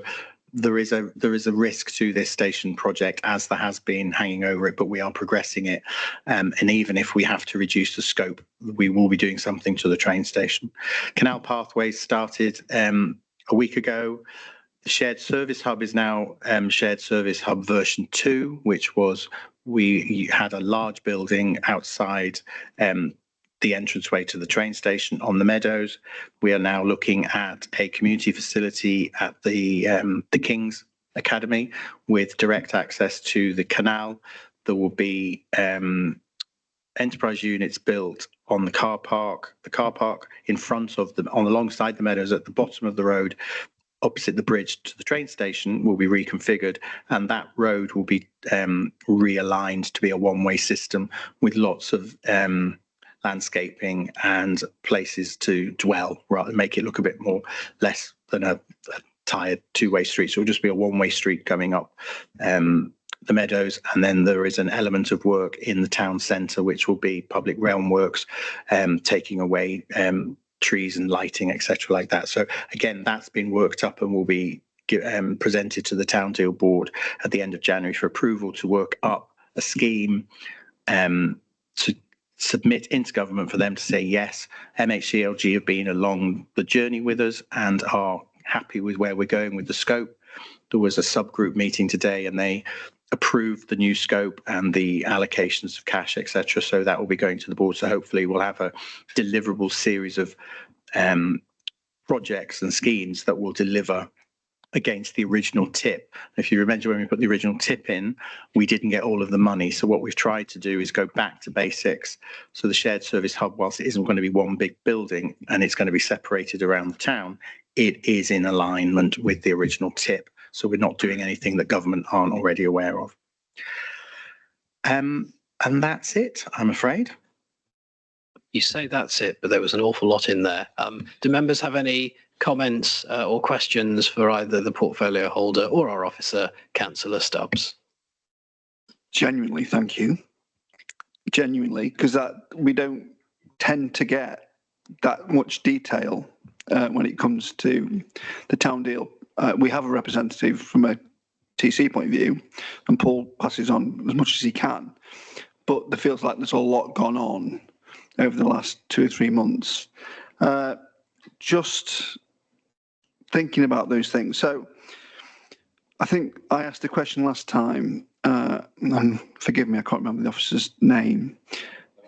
there is a risk to this station project, as there has been hanging over it, but we are progressing it. And even if we have to reduce the scope, we will be doing something to the train station. Canal pathways started a week ago. The shared service hub is now shared service hub version 2, which was, we had a large building outside the entranceway to the train station on the Meadows. We are now looking at a community facility at the King's Academy with direct access to the canal. There will be enterprise units built on the car park in front of them, alongside the Meadows at the bottom of the road, opposite the bridge to the train station, will be reconfigured, and that road will be realigned to be a one-way system with lots of landscaping and places to dwell, rather make it look a bit more less than a tired two-way street. So it'll just be a one-way street coming up the meadows, and then there is an element of work in the town centre which will be public realm works, taking away trees and lighting, etc., like that. So again, that's been worked up and will be presented to the town deal board at the end of January for approval to work up a scheme to submit into government for them to say yes. MHCLG have been along the journey with us and are happy with where we're going with the scope. There was a subgroup meeting today and they approved the new scope and the allocations of cash, etc. So that will be going to the board. So hopefully we'll have a deliverable series of projects and schemes that will deliver against the original tip. If you remember when we put the original tip in, we didn't get all of the money. So what we've tried to do is go back to basics. So the shared service hub, whilst it isn't going to be one big building and it's going to be separated around the town, it is in alignment with the original tip. So we're not doing anything that government aren't already aware of. And that's it, I'm afraid. You say that's it, but there was an awful lot in there. Do members have any comments or questions for either the portfolio holder or our officer, Councillor Stubbs? Genuinely, thank you. Genuinely, because we don't tend to get that much detail when it comes to the town deal. We have a representative from a TC point of view, and Paul passes on as much as he can. But there feels like there's a lot gone on over the last 2 or 3 months. Just thinking about those things. So I think I asked a question last time, and forgive me, I can't remember the officer's name.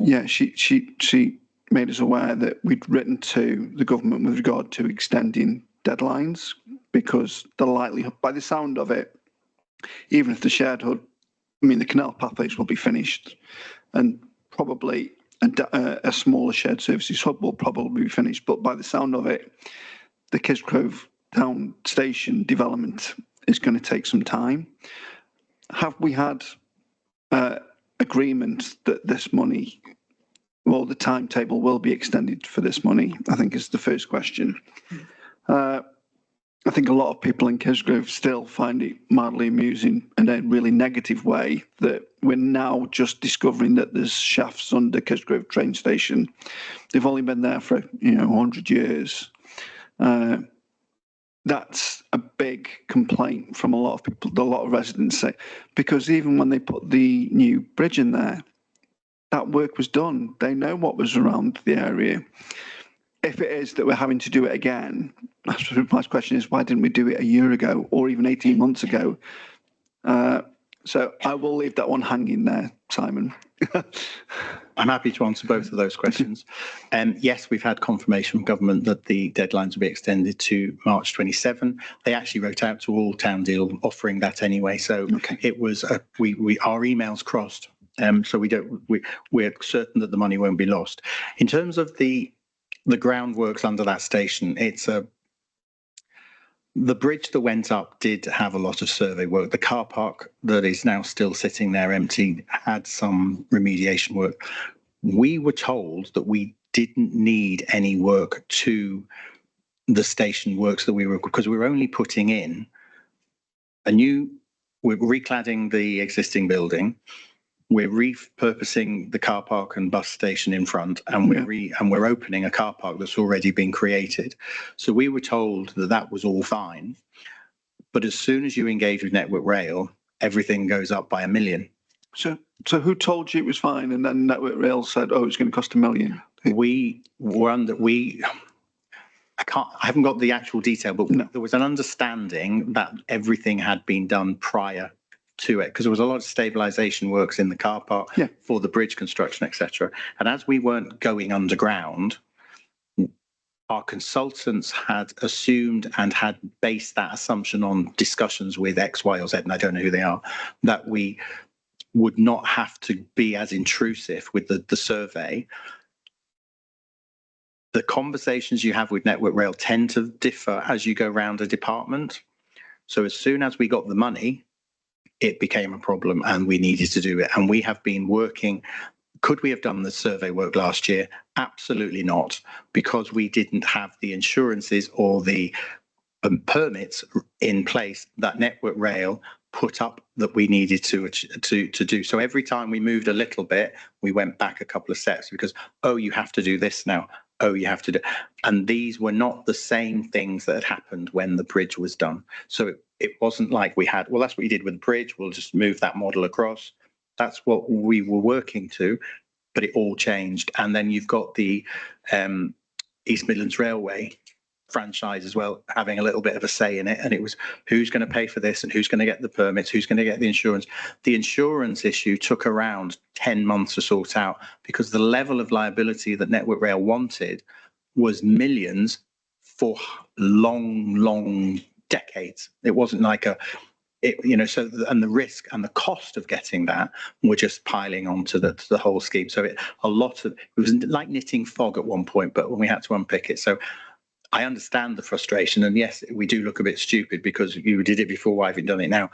Yeah, she made us aware that we'd written to the government with regard to extending deadlines, because the likelihood, by the sound of it, even if the shared hub, the canal pathways will be finished, and probably a smaller shared services hub will probably be finished, but by the sound of it, the Kisgrove Town Station development is going to take some time. Have we had agreement that this money, well, the timetable will be extended for this money? I think is the first question. I think a lot of people in Kisgrove still find it mildly amusing in a really negative way that we're now just discovering that there's shafts under Kisgrove train station. They've only been there for 100 years. That's a big complaint from a lot of people, a lot of residents say, because even when they put the new bridge in there, that work was done. They know what was around the area. If it is that we're having to do it again, my question is, why didn't we do it a year ago or even 18 months ago? So I will leave that one hanging there, Simon. I'm happy to answer both of those questions. Yes, we've had confirmation from government that the deadlines will be extended to March 27. They actually wrote out to all town deal offering that anyway. So It was our emails crossed. So we're certain that the money won't be lost. In terms of the groundworks under that station, the bridge that went up did have a lot of survey work. The car park that is now still sitting there empty had some remediation work. We were told that we didn't need any work to the station works because we were only putting in we're recladding the existing building. We're repurposing the car park and bus station in front, and we're opening a car park that's already been created. So we were told that was all fine, but as soon as you engage with Network Rail, everything goes up by $1 million. So who told you it was fine, and then Network Rail said, "Oh, it's going to cost $1 million"? I haven't got the actual detail, but There was an understanding that everything had been done prior to it, because there was a lot of stabilization works in the car park for the bridge construction, etc. And as we weren't going underground, our consultants had assumed and had based that assumption on discussions with X, Y, or Z, and I don't know who they are, that we would not have to be as intrusive with the survey. The conversations you have with Network Rail tend to differ as you go around a department. So as soon as we got the money, it became a problem and we needed to do it. And we have been working Could we have done the survey work last year? Absolutely not, because we didn't have the insurances or the permits in place that Network Rail put up that we needed to do. So every time we moved a little bit, we went back a couple of steps because, oh, you have to do this now. Oh, you have to do. And these were not the same things that had happened when the bridge was done. So it wasn't like we had, well, that's what you did with the bridge. We'll just move that model across. That's what we were working to, but it all changed. And then you've got the East Midlands Railway franchise as well, having a little bit of a say in it. And it was who's going to pay for this and who's going to get the permits, who's going to get the insurance. The insurance issue took around 10 months to sort out because the level of liability that Network Rail wanted was millions for long decades. It wasn't like and the risk and the cost of getting that were just piling onto the whole scheme. So it was like knitting fog at one point, but when we had to unpick it. So I understand the frustration, and yes, we do look a bit stupid because you did it before, why haven't you done it now?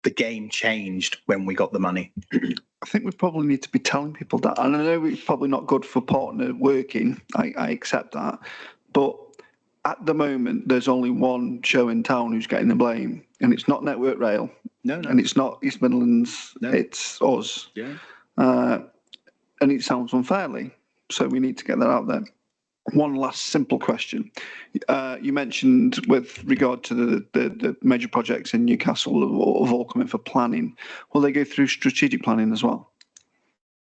The game changed when we got the money. I think we probably need to be telling people that. And I know it's probably not good for partner working. I accept that. But at the moment, there's only one show in town who's getting the blame, and it's not Network Rail. No. And it's not East Midlands. No. It's us. Yeah. And it sounds unfairly. So we need to get that out there. One last simple question. You mentioned with regard to the major projects in Newcastle have all come in for planning. Will they go through strategic planning as well?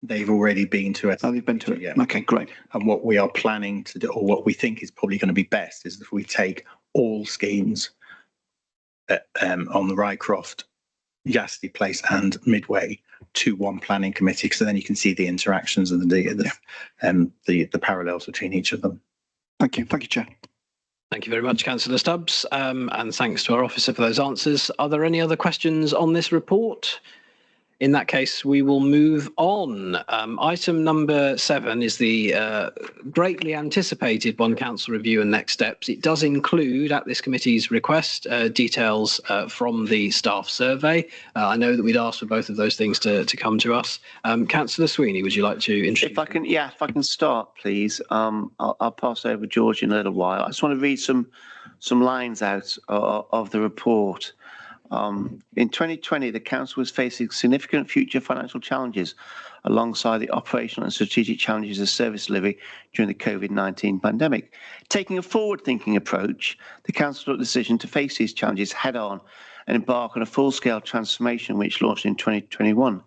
They've already been to it. Oh, they've been to it. Yeah. Okay, great. And what we are planning to do, or what we think is probably going to be best, is if we take all schemes on the Rycroft, Yasti Place and Midway to one planning committee, because then you can see the interactions and the parallels between each of them. Thank you, Chair. Thank you very much, Councillor Stubbs, and thanks to our officer for those answers. Are there any other questions on this report? In that case, we will move on. Item number 7 is the greatly anticipated One Council review and next steps. It does include, at this committee's request, details from the staff survey. I know that we'd asked for both of those things to come to us. Councillor Sweeney, would you like to introduce? If I can start, please. I'll pass over George in a little while. I just want to read some lines out of the report. In 2020, the council was facing significant future financial challenges alongside the operational and strategic challenges of service delivery during the COVID-19 pandemic. Taking a forward-thinking approach, the council took the decision to face these challenges head-on and embark on a full-scale transformation which launched in 2021.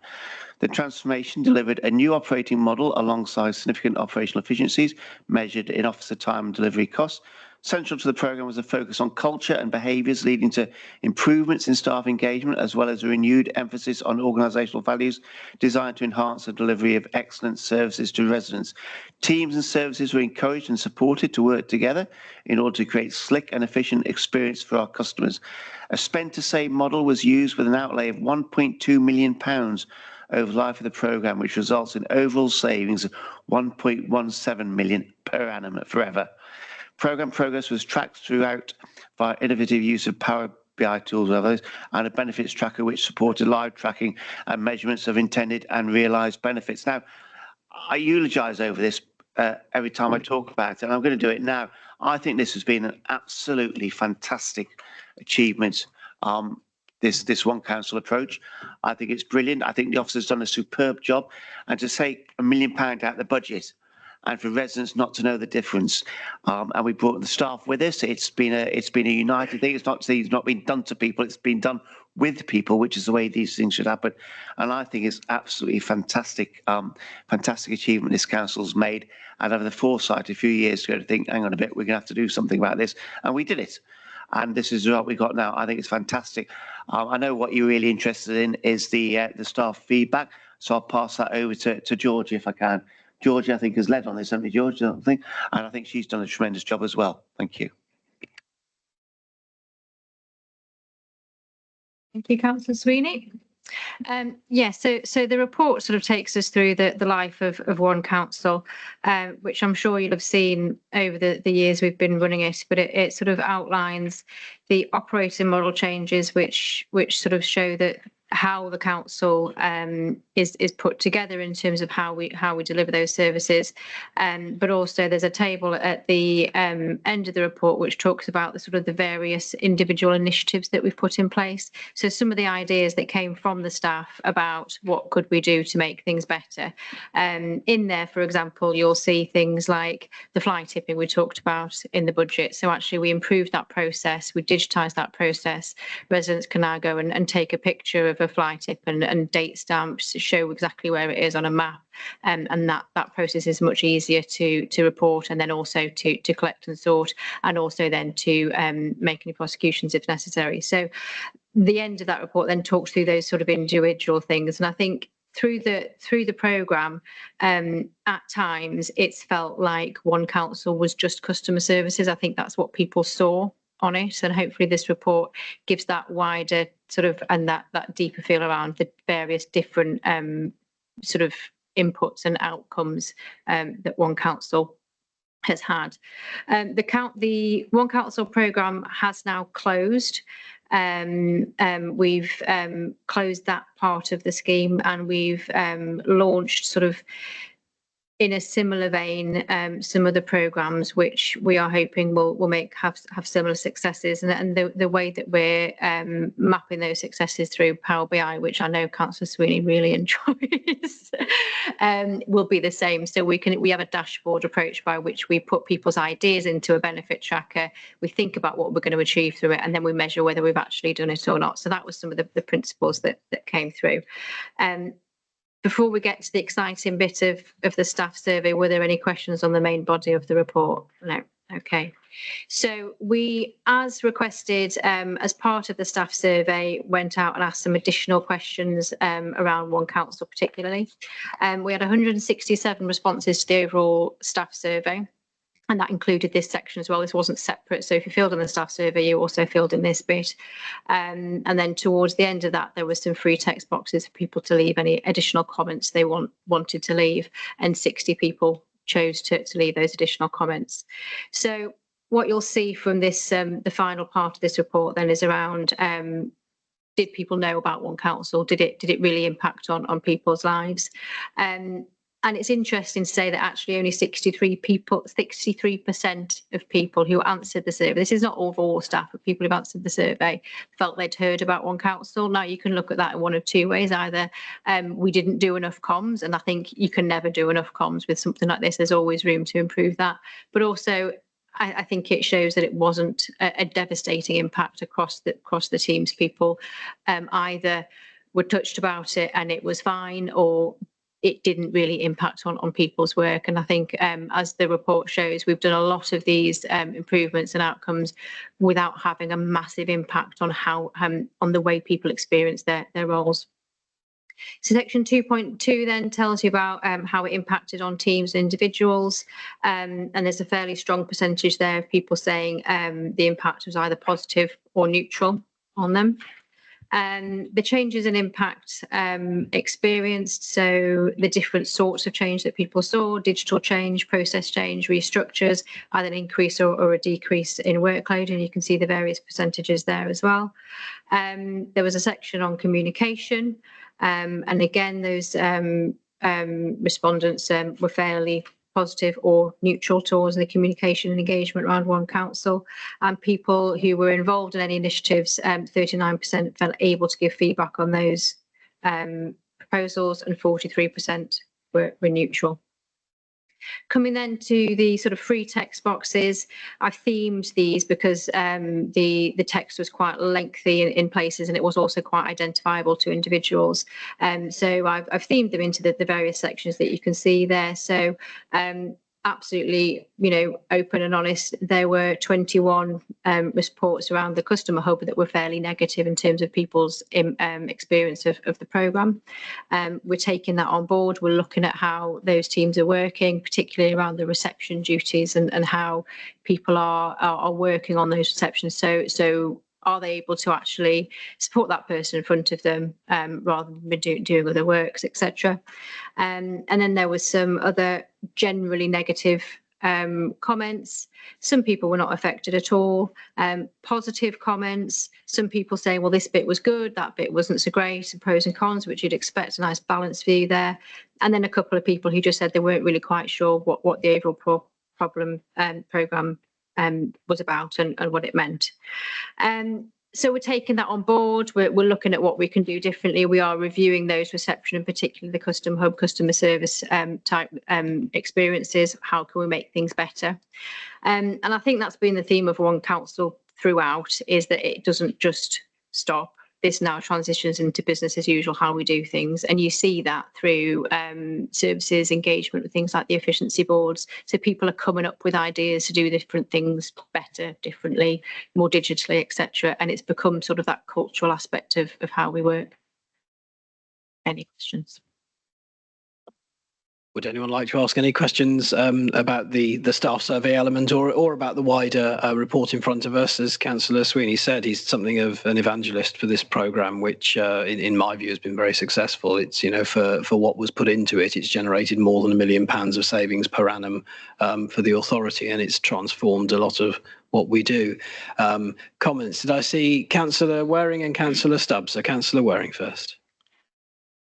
The transformation delivered a new operating model alongside significant operational efficiencies measured in officer time and delivery costs. Central to the programme was a focus on culture and behaviours leading to improvements in staff engagement, as well as a renewed emphasis on organisational values designed to enhance the delivery of excellent services to residents. Teams and services were encouraged and supported to work together in order to create slick and efficient experience for our customers. A spend to save model was used with an outlay of £1.2 million over the life of the programme, which results in overall savings of £1.17 million per annum forever. Programme progress was tracked throughout via innovative use of Power BI tools and others, and a benefits tracker which supported live tracking and measurements of intended and realised benefits. Now, I eulogise over this every time I talk about it, and I'm going to do it now. I think this has been an absolutely fantastic achievement, this One Council approach. I think it's brilliant. I think the officer's done a superb job, and to take £1 million out of the budget and for residents not to know the difference. And we brought the staff with us. It's been a united thing. It's not been done to people. It's been done with people, which is the way these things should happen. And I think it's absolutely fantastic, fantastic achievement this council's made. And over the foresight a few years ago to think, hang on a bit, we're going to have to do something about this. And we did it. And this is what we got now. I think it's fantastic. I know what you're really interested in is the staff feedback. So I'll pass that over to Georgie if I can. Georgie, I think, has led on this, hasn't he, George? I think, and I think she's done a tremendous job as well. Thank you. Thank you, Councillor Sweeney. So the report sort of takes us through the life of One Council, which I'm sure you'll have seen over the years we've been running it, but it sort of outlines the operating model changes which sort of show that how the council is put together in terms of how we deliver those services, but also there's a table at the end of the report which talks about the sort of the various individual initiatives that we've put in place. So some of the ideas that came from the staff about what could we do to make things better. In there, for example, you'll see things like the fly tipping we talked about in the budget. So actually we improved that process, we digitised that process. Residents can now go and take a picture of a fly tip and date stamps to show exactly where it is on a map, and that process is much easier to report, and then also to collect and sort, and also then to make any prosecutions if necessary. So the end of that report then talks through those sort of individual things, and I think through the programme, at times it's felt like One Council was just customer services. I think that's what people saw on it, and hopefully this report gives that wider sort of and that deeper feel around the various different sort of inputs and outcomes that One Council has had. The One Council programme has now closed. We've closed that part of the scheme, and we've launched sort of in a similar vein some other programmes which we are hoping will have similar successes, and the way that we're mapping those successes through Power BI, which I know Councillor Sweeney really enjoys, will be the same. So we have a dashboard approach by which we put people's ideas into a benefit tracker, we think about what we're going to achieve through it, and then we measure whether we've actually done it or not. So that was some of the principles that came through. Before we get to the exciting bit of the staff survey, were there any questions on the main body of the report? No. Okay. So we, as requested, as part of the staff survey, went out and asked some additional questions around One Council particularly. We had 167 responses to the overall staff survey, and that included this section as well. This wasn't separate. So if you filled in the staff survey, you also filled in this bit. And then towards the end of that, there was some free text boxes for people to leave any additional comments they wanted to leave. And 60 people chose to leave those additional comments. So what you'll see from this, the final part of this report then is around, did people know about One Council? Did it really impact on people's lives? And it's interesting to say that actually only 63% of people who answered the survey, this is not all staff, but people who've answered the survey, felt they'd heard about One Council. Now you can look at that in one of two ways. Either we didn't do enough comms, and I think you can never do enough comms with something like this. There's always room to improve that. But also, I think it shows that it wasn't a devastating impact across the teams. People either were touched about it and it was fine, or it didn't really impact on people's work. And I think, as the report shows, we've done a lot of these improvements and outcomes without having a massive impact on how on the way people experience their roles. So section 2.2 then tells you about how it impacted on teams and individuals, and there's a fairly strong percentage there of people saying the impact was either positive or neutral on them. The changes in impact experienced, so the different sorts of change that people saw: digital change, process change, restructures, either an increase or a decrease in workload, and you can see the various percentages there as well. There was a section on communication, and again those respondents were fairly positive or neutral towards the communication and engagement around One Council. And people who were involved in any initiatives, 39% felt able to give feedback on those proposals, and 43% were neutral. Coming then to the sort of free text boxes, I've themed these because the text was quite lengthy in places, and it was also quite identifiable to individuals. So I've themed them into the various sections that you can see there. So absolutely, open and honest. There were 21 reports around the customer hub that were fairly negative in terms of people's experience of the programme. We're taking that on board. We're looking at how those teams are working, particularly around the reception duties and how people are working on those receptions. So are they able to actually support that person in front of them rather than doing other works, etc. And then there was some other generally negative comments. Some people were not affected at all. Positive comments. Some people saying, well, this bit was good, that bit wasn't so great, and pros and cons, which you'd expect, a nice balanced view there. And then a couple of people who just said they weren't really quite sure what the overall programme was about and what it meant. So we're taking that on board. We're looking at what we can do differently. We are reviewing those reception and particularly the custom hub, customer service type experiences. How can we make things better? And I think that's been the theme of One Council throughout, is that it doesn't just stop. This now transitions into business as usual, how we do things. And you see that through services, engagement with things like the efficiency boards. So people are coming up with ideas to do different things better, differently, more digitally, etc. And it's become sort of that cultural aspect of how we work. Any questions? Would anyone like to ask any questions about the staff survey element or about the wider report in front of us? As Councillor Sweeney said, he's something of an evangelist for this programme, which in my view has been very successful. It's, you know, for what was put into it, it's generated more than £1 million of savings per annum for the authority, and it's transformed a lot of what we do. Comments? Did I see Councillor Waring and Councillor Stubbs? So Councillor Waring first.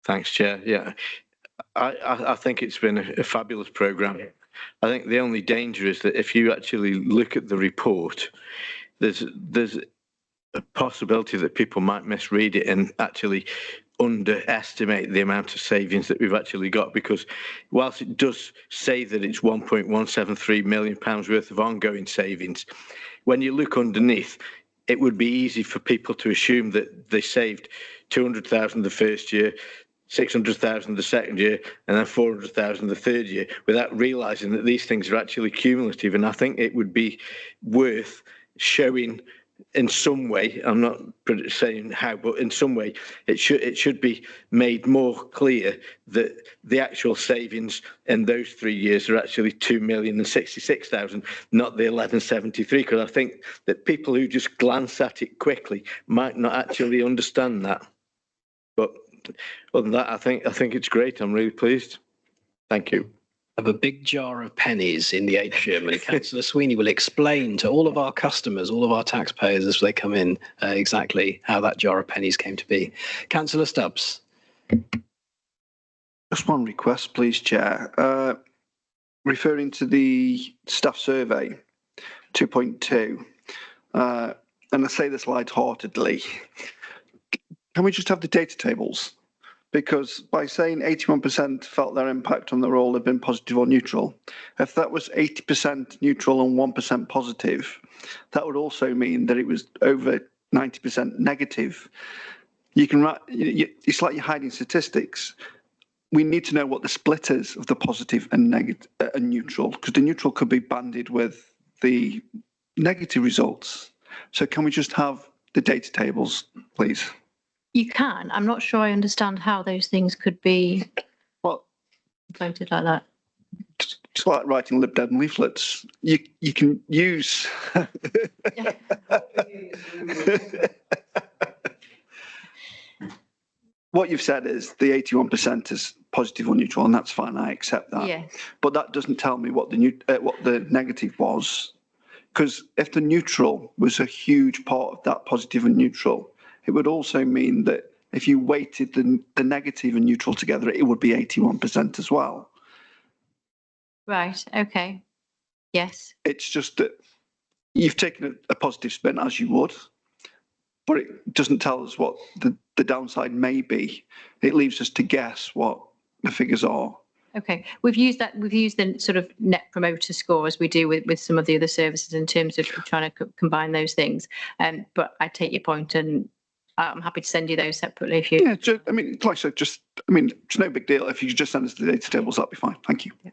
Thanks, Chair. Yeah. I think it's been a fabulous programme. I think the only danger is that if you actually look at the report, there's a possibility that people might misread it and actually underestimate the amount of savings that we've actually got, because whilst it does say that it's £1.173 million worth of ongoing savings, when you look underneath, it would be easy for people to assume that they saved 200,000 the first year, 600,000 the second year, and then 400,000 the third year, without realising that these things are actually cumulative. And I think it would be worth showing in some way, I'm not saying how, but in some way, it should be made more clear that the actual savings in those 3 years are actually 2,066,000, not the 1173, because I think that people who just glance at it quickly might not actually understand that. But other than that, I think it's great. I'm really pleased. Thank you. Of a big jar of pennies in the atrium, and Councillor Sweeney will explain to all of our customers, all of our taxpayers as they come in, exactly how that jar of pennies came to be. Councillor Stubbs. Just one request, please, Chair. Referring to the staff survey 2.2, and I say this lightheartedly, can we just have the data tables? Because by saying 81% felt their impact on the role had been positive or neutral, if that was 80% neutral and 1% positive, that would also mean that it was over 90% negative. You can write, it's like you're hiding statistics. We need to know what the split is of the positive and negative and neutral, because the neutral could be banded with the negative results. So can we just have the data tables, please? You can. I'm not sure I understand how those things could be voted like that. It's like writing Lib Dem leaflets. You can use. What you've said is the 81% is positive or neutral, and that's fine. I accept that. Yeah. But that doesn't tell me what the negative was, because if the neutral was a huge part of that positive and neutral, it would also mean that if you weighted the negative and neutral together, it would be 81% as well. Right. Okay. Yes. It's just that you've taken a positive spin, as you would, but it doesn't tell us what the downside may be. It leaves us to guess what the figures are. Okay. We've used the sort of net promoter score as we do with some of the other services in terms of trying to combine those things. But I take your point, and I'm happy to send you those separately if you. Yeah, I mean, like I said, it's no big deal. If you could just send us the data tables, that'd be fine. Thank you. Yeah.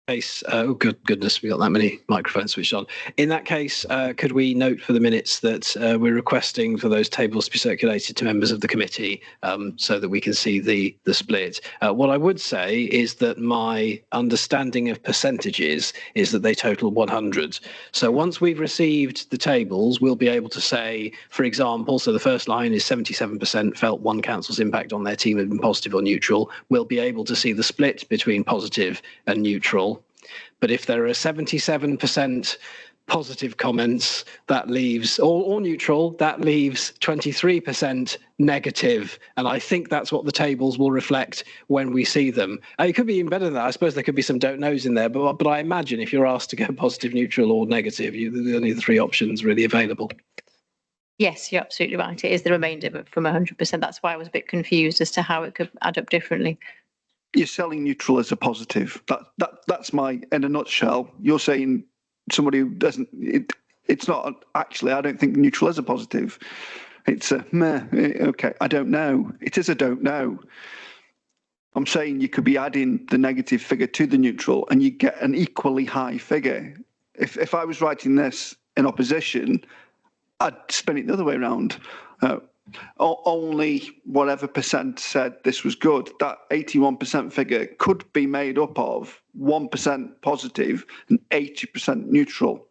Case, oh goodness, we got that many microphones switched on. In that case, could we note for the minutes that we're requesting for those tables to be circulated to members of the committee so that we can see the split. What I would say is that my understanding of percentages is that they total 100. So once we've received the tables, we'll be able to say, for example, so the first line is 77% felt one council's impact on their team had been positive or neutral. We'll be able to see the split between positive and neutral. But if there are 77% positive comments, that leaves, or neutral, that leaves 23% negative. And I think that's what the tables will reflect when we see them. It could be even better than that. I suppose there could be some don't knows in there, but I imagine if you're asked to go positive, neutral or negative, there are only the three options really available. Yes, you're absolutely right. It is the remainder from 100%. That's why I was a bit confused as to how it could add up differently. You're selling neutral as a positive. That's my, in a nutshell. You're saying somebody who doesn't, it's not actually, I don't think neutral is a positive. It's a meh, okay, I don't know. It is a don't know. I'm saying you could be adding the negative figure to the neutral and you get an equally high figure. If I was writing this in opposition, I'd spin it the other way around. Only whatever percent said this was good. That 81% figure could be made up of 1% positive and 80% neutral.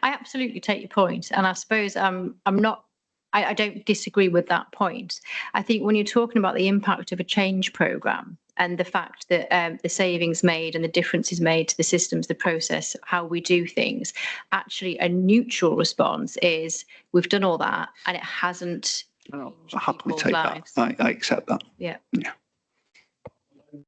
I absolutely take your point, and I suppose I don't disagree with that point. I think when you're talking about the impact of a change programme and the fact that the savings made and the differences made to the systems, the process, how we do things, actually a neutral response is we've done all that and it hasn't. I happily take lives. That. I accept that. Yeah.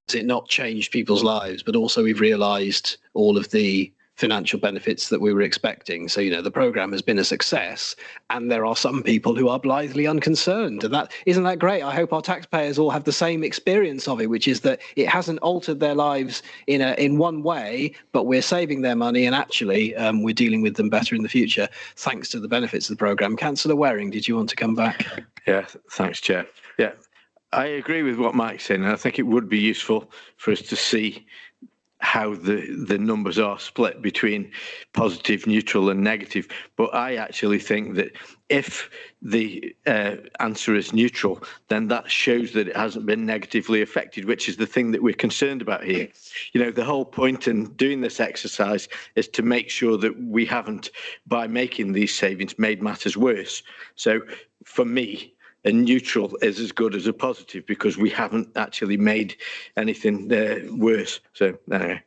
Has it not changed people's lives, but also we've realised all of the financial benefits that we were expecting. So, the programme has been a success and there are some people who are blithely unconcerned. And isn't that great? I hope our taxpayers all have the same experience of it, which is that it hasn't altered their lives in one way, but we're saving their money and actually we're dealing with them better in the future, thanks to the benefits of the programme. Councillor Waring, did you want to come back? Yeah, thanks, Chair. Yeah, I agree with what Mike's saying. And I think it would be useful for us to see how the numbers are split between positive, neutral and negative. But I actually think that if the answer is neutral, then that shows that it hasn't been negatively affected, which is the thing that we're concerned about here. The whole point in doing this exercise is to make sure that we haven't, by making these savings, made matters worse. So for me, a neutral is as good as a positive because we haven't actually made anything worse. So anyway.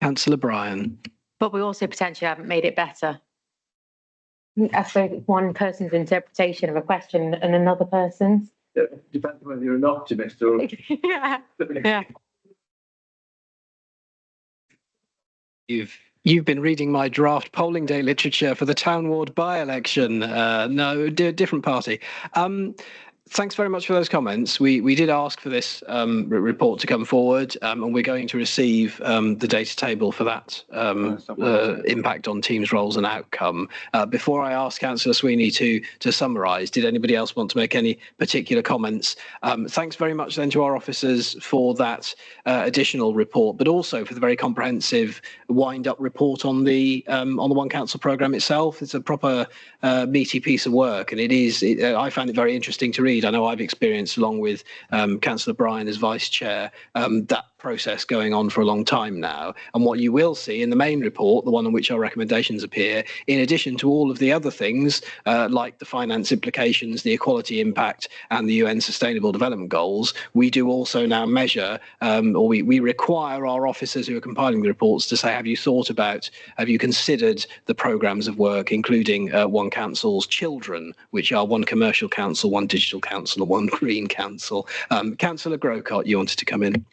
Councillor Bryan. But we also potentially haven't made it better. I suppose it's one person's interpretation of a question and another person's. It depends on whether you're an optimist or... Yeah. You've been reading my draft polling day literature for the Town Ward by-election. No, different party. Thanks very much for those comments. We did ask for this report to come forward, and we're going to receive the data table for that impact on teams' roles and outcome. Before I ask Councillor Sweeney to summarise, did anybody else want to make any particular comments? Thanks very much then to our officers for that additional report, but also for the very comprehensive wind-up report on the One Council programme itself. It's a proper meaty piece of work, and I found it very interesting to read. I know I've experienced, along with Councillor Bryan as Vice Chair, that process going on for a long time now. And what you will see in the main report, the one on which our recommendations appear, in addition to all of the other things like the finance implications, the equality impact and the UN Sustainable Development Goals, we do also now measure, or we require our officers who are compiling the reports to say, have you considered the programmes of work, including One Council's children, which are one commercial council, one digital council and one green council. Councillor Grocott, you wanted to come in.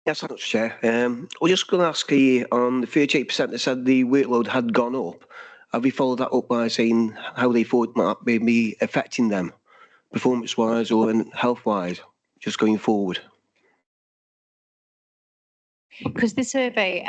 Yes, thanks, Chair. We're just going to ask you on the 38% that said the workload had gone up. Have we followed that up by saying how they thought might be affecting them, performance-wise or health-wise, just going forward? Because the survey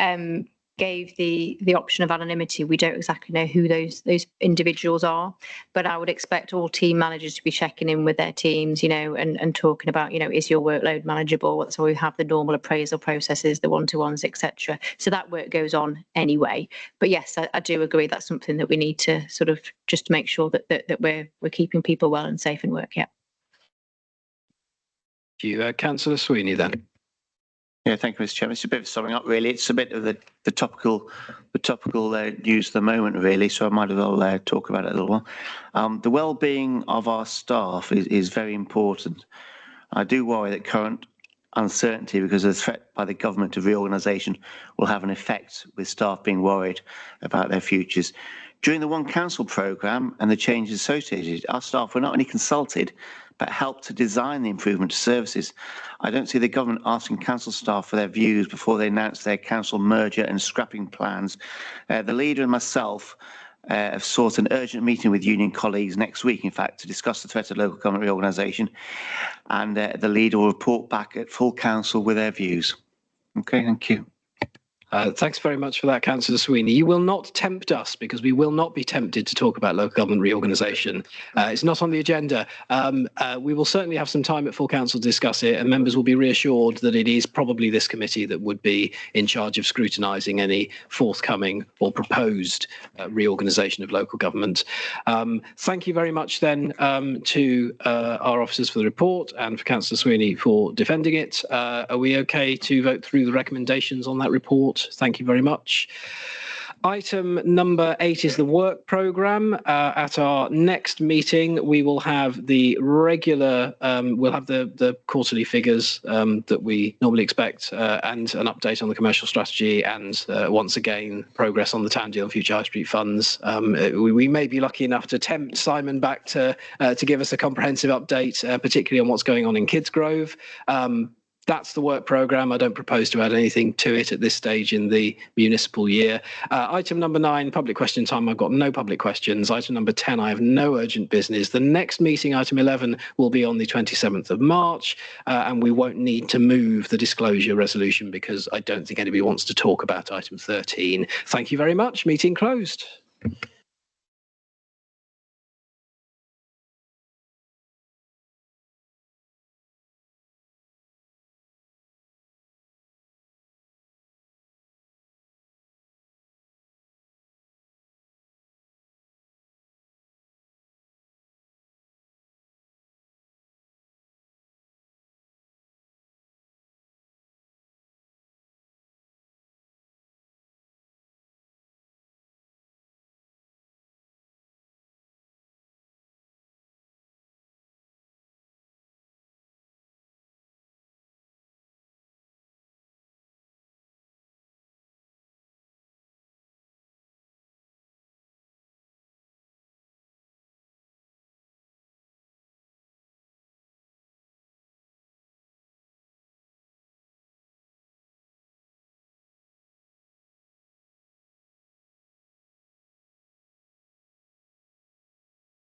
gave the option of anonymity, we don't exactly know who those individuals are, but I would expect all team managers to be checking in with their teams, and talking about, is your workload manageable? So we have the normal appraisal processes, the one-to-ones, etc. So that work goes on anyway. But yes, I do agree that's something that we need to sort of just make sure that we're keeping people well and safe in work. Yeah. Thank you, Councillor Sweeney then. Yeah, thank you, Mr. Chairman. It's a bit of summing up, really. It's a bit of the topical news at the moment, really. So I might as well talk about it a little while. The well-being of our staff is very important. I do worry that current uncertainty because the threat by the government of reorganisation will have an effect, with staff being worried about their futures. During the One Council programme and the changes associated, our staff were not only consulted, but helped to design the improvement to services. I don't see the government asking council staff for their views before they announce their council merger and scrapping plans. The leader and myself have sought an urgent meeting with union colleagues next week, in fact, to discuss the threat of local government reorganisation, and the leader will report back at full council with their views. Okay, thank you. Thanks very much for that, Councillor Sweeney. You will not tempt us, because we will not be tempted to talk about local government reorganisation. It's not on the agenda. We will certainly have some time at full council to discuss it, and members will be reassured that it is probably this committee that would be in charge of scrutinising any forthcoming or proposed reorganisation of local government. Thank you very much then to our officers for the report and for Councillor Sweeney for defending it. Are we okay to vote through the recommendations on that report? Thank you very much. Item number 8 is the work programme. At our next meeting, we will have the regular, we'll have the quarterly figures that we normally expect, and an update on the commercial strategy, and once again, progress on the Town Deal and Future High Street funds. We may be lucky enough to tempt Simon back to give us a comprehensive update, particularly on what's going on in Kidsgrove. That's the work programme. I don't propose to add anything to it at this stage in the municipal year. Item number 9, public question time. I've got no public questions. Item number 10, I have no urgent business. The next meeting, item 11, will be on the 27th of March, and we won't need to move the disclosure resolution because I don't think anybody wants to talk about item 13. Thank you very much. Meeting closed.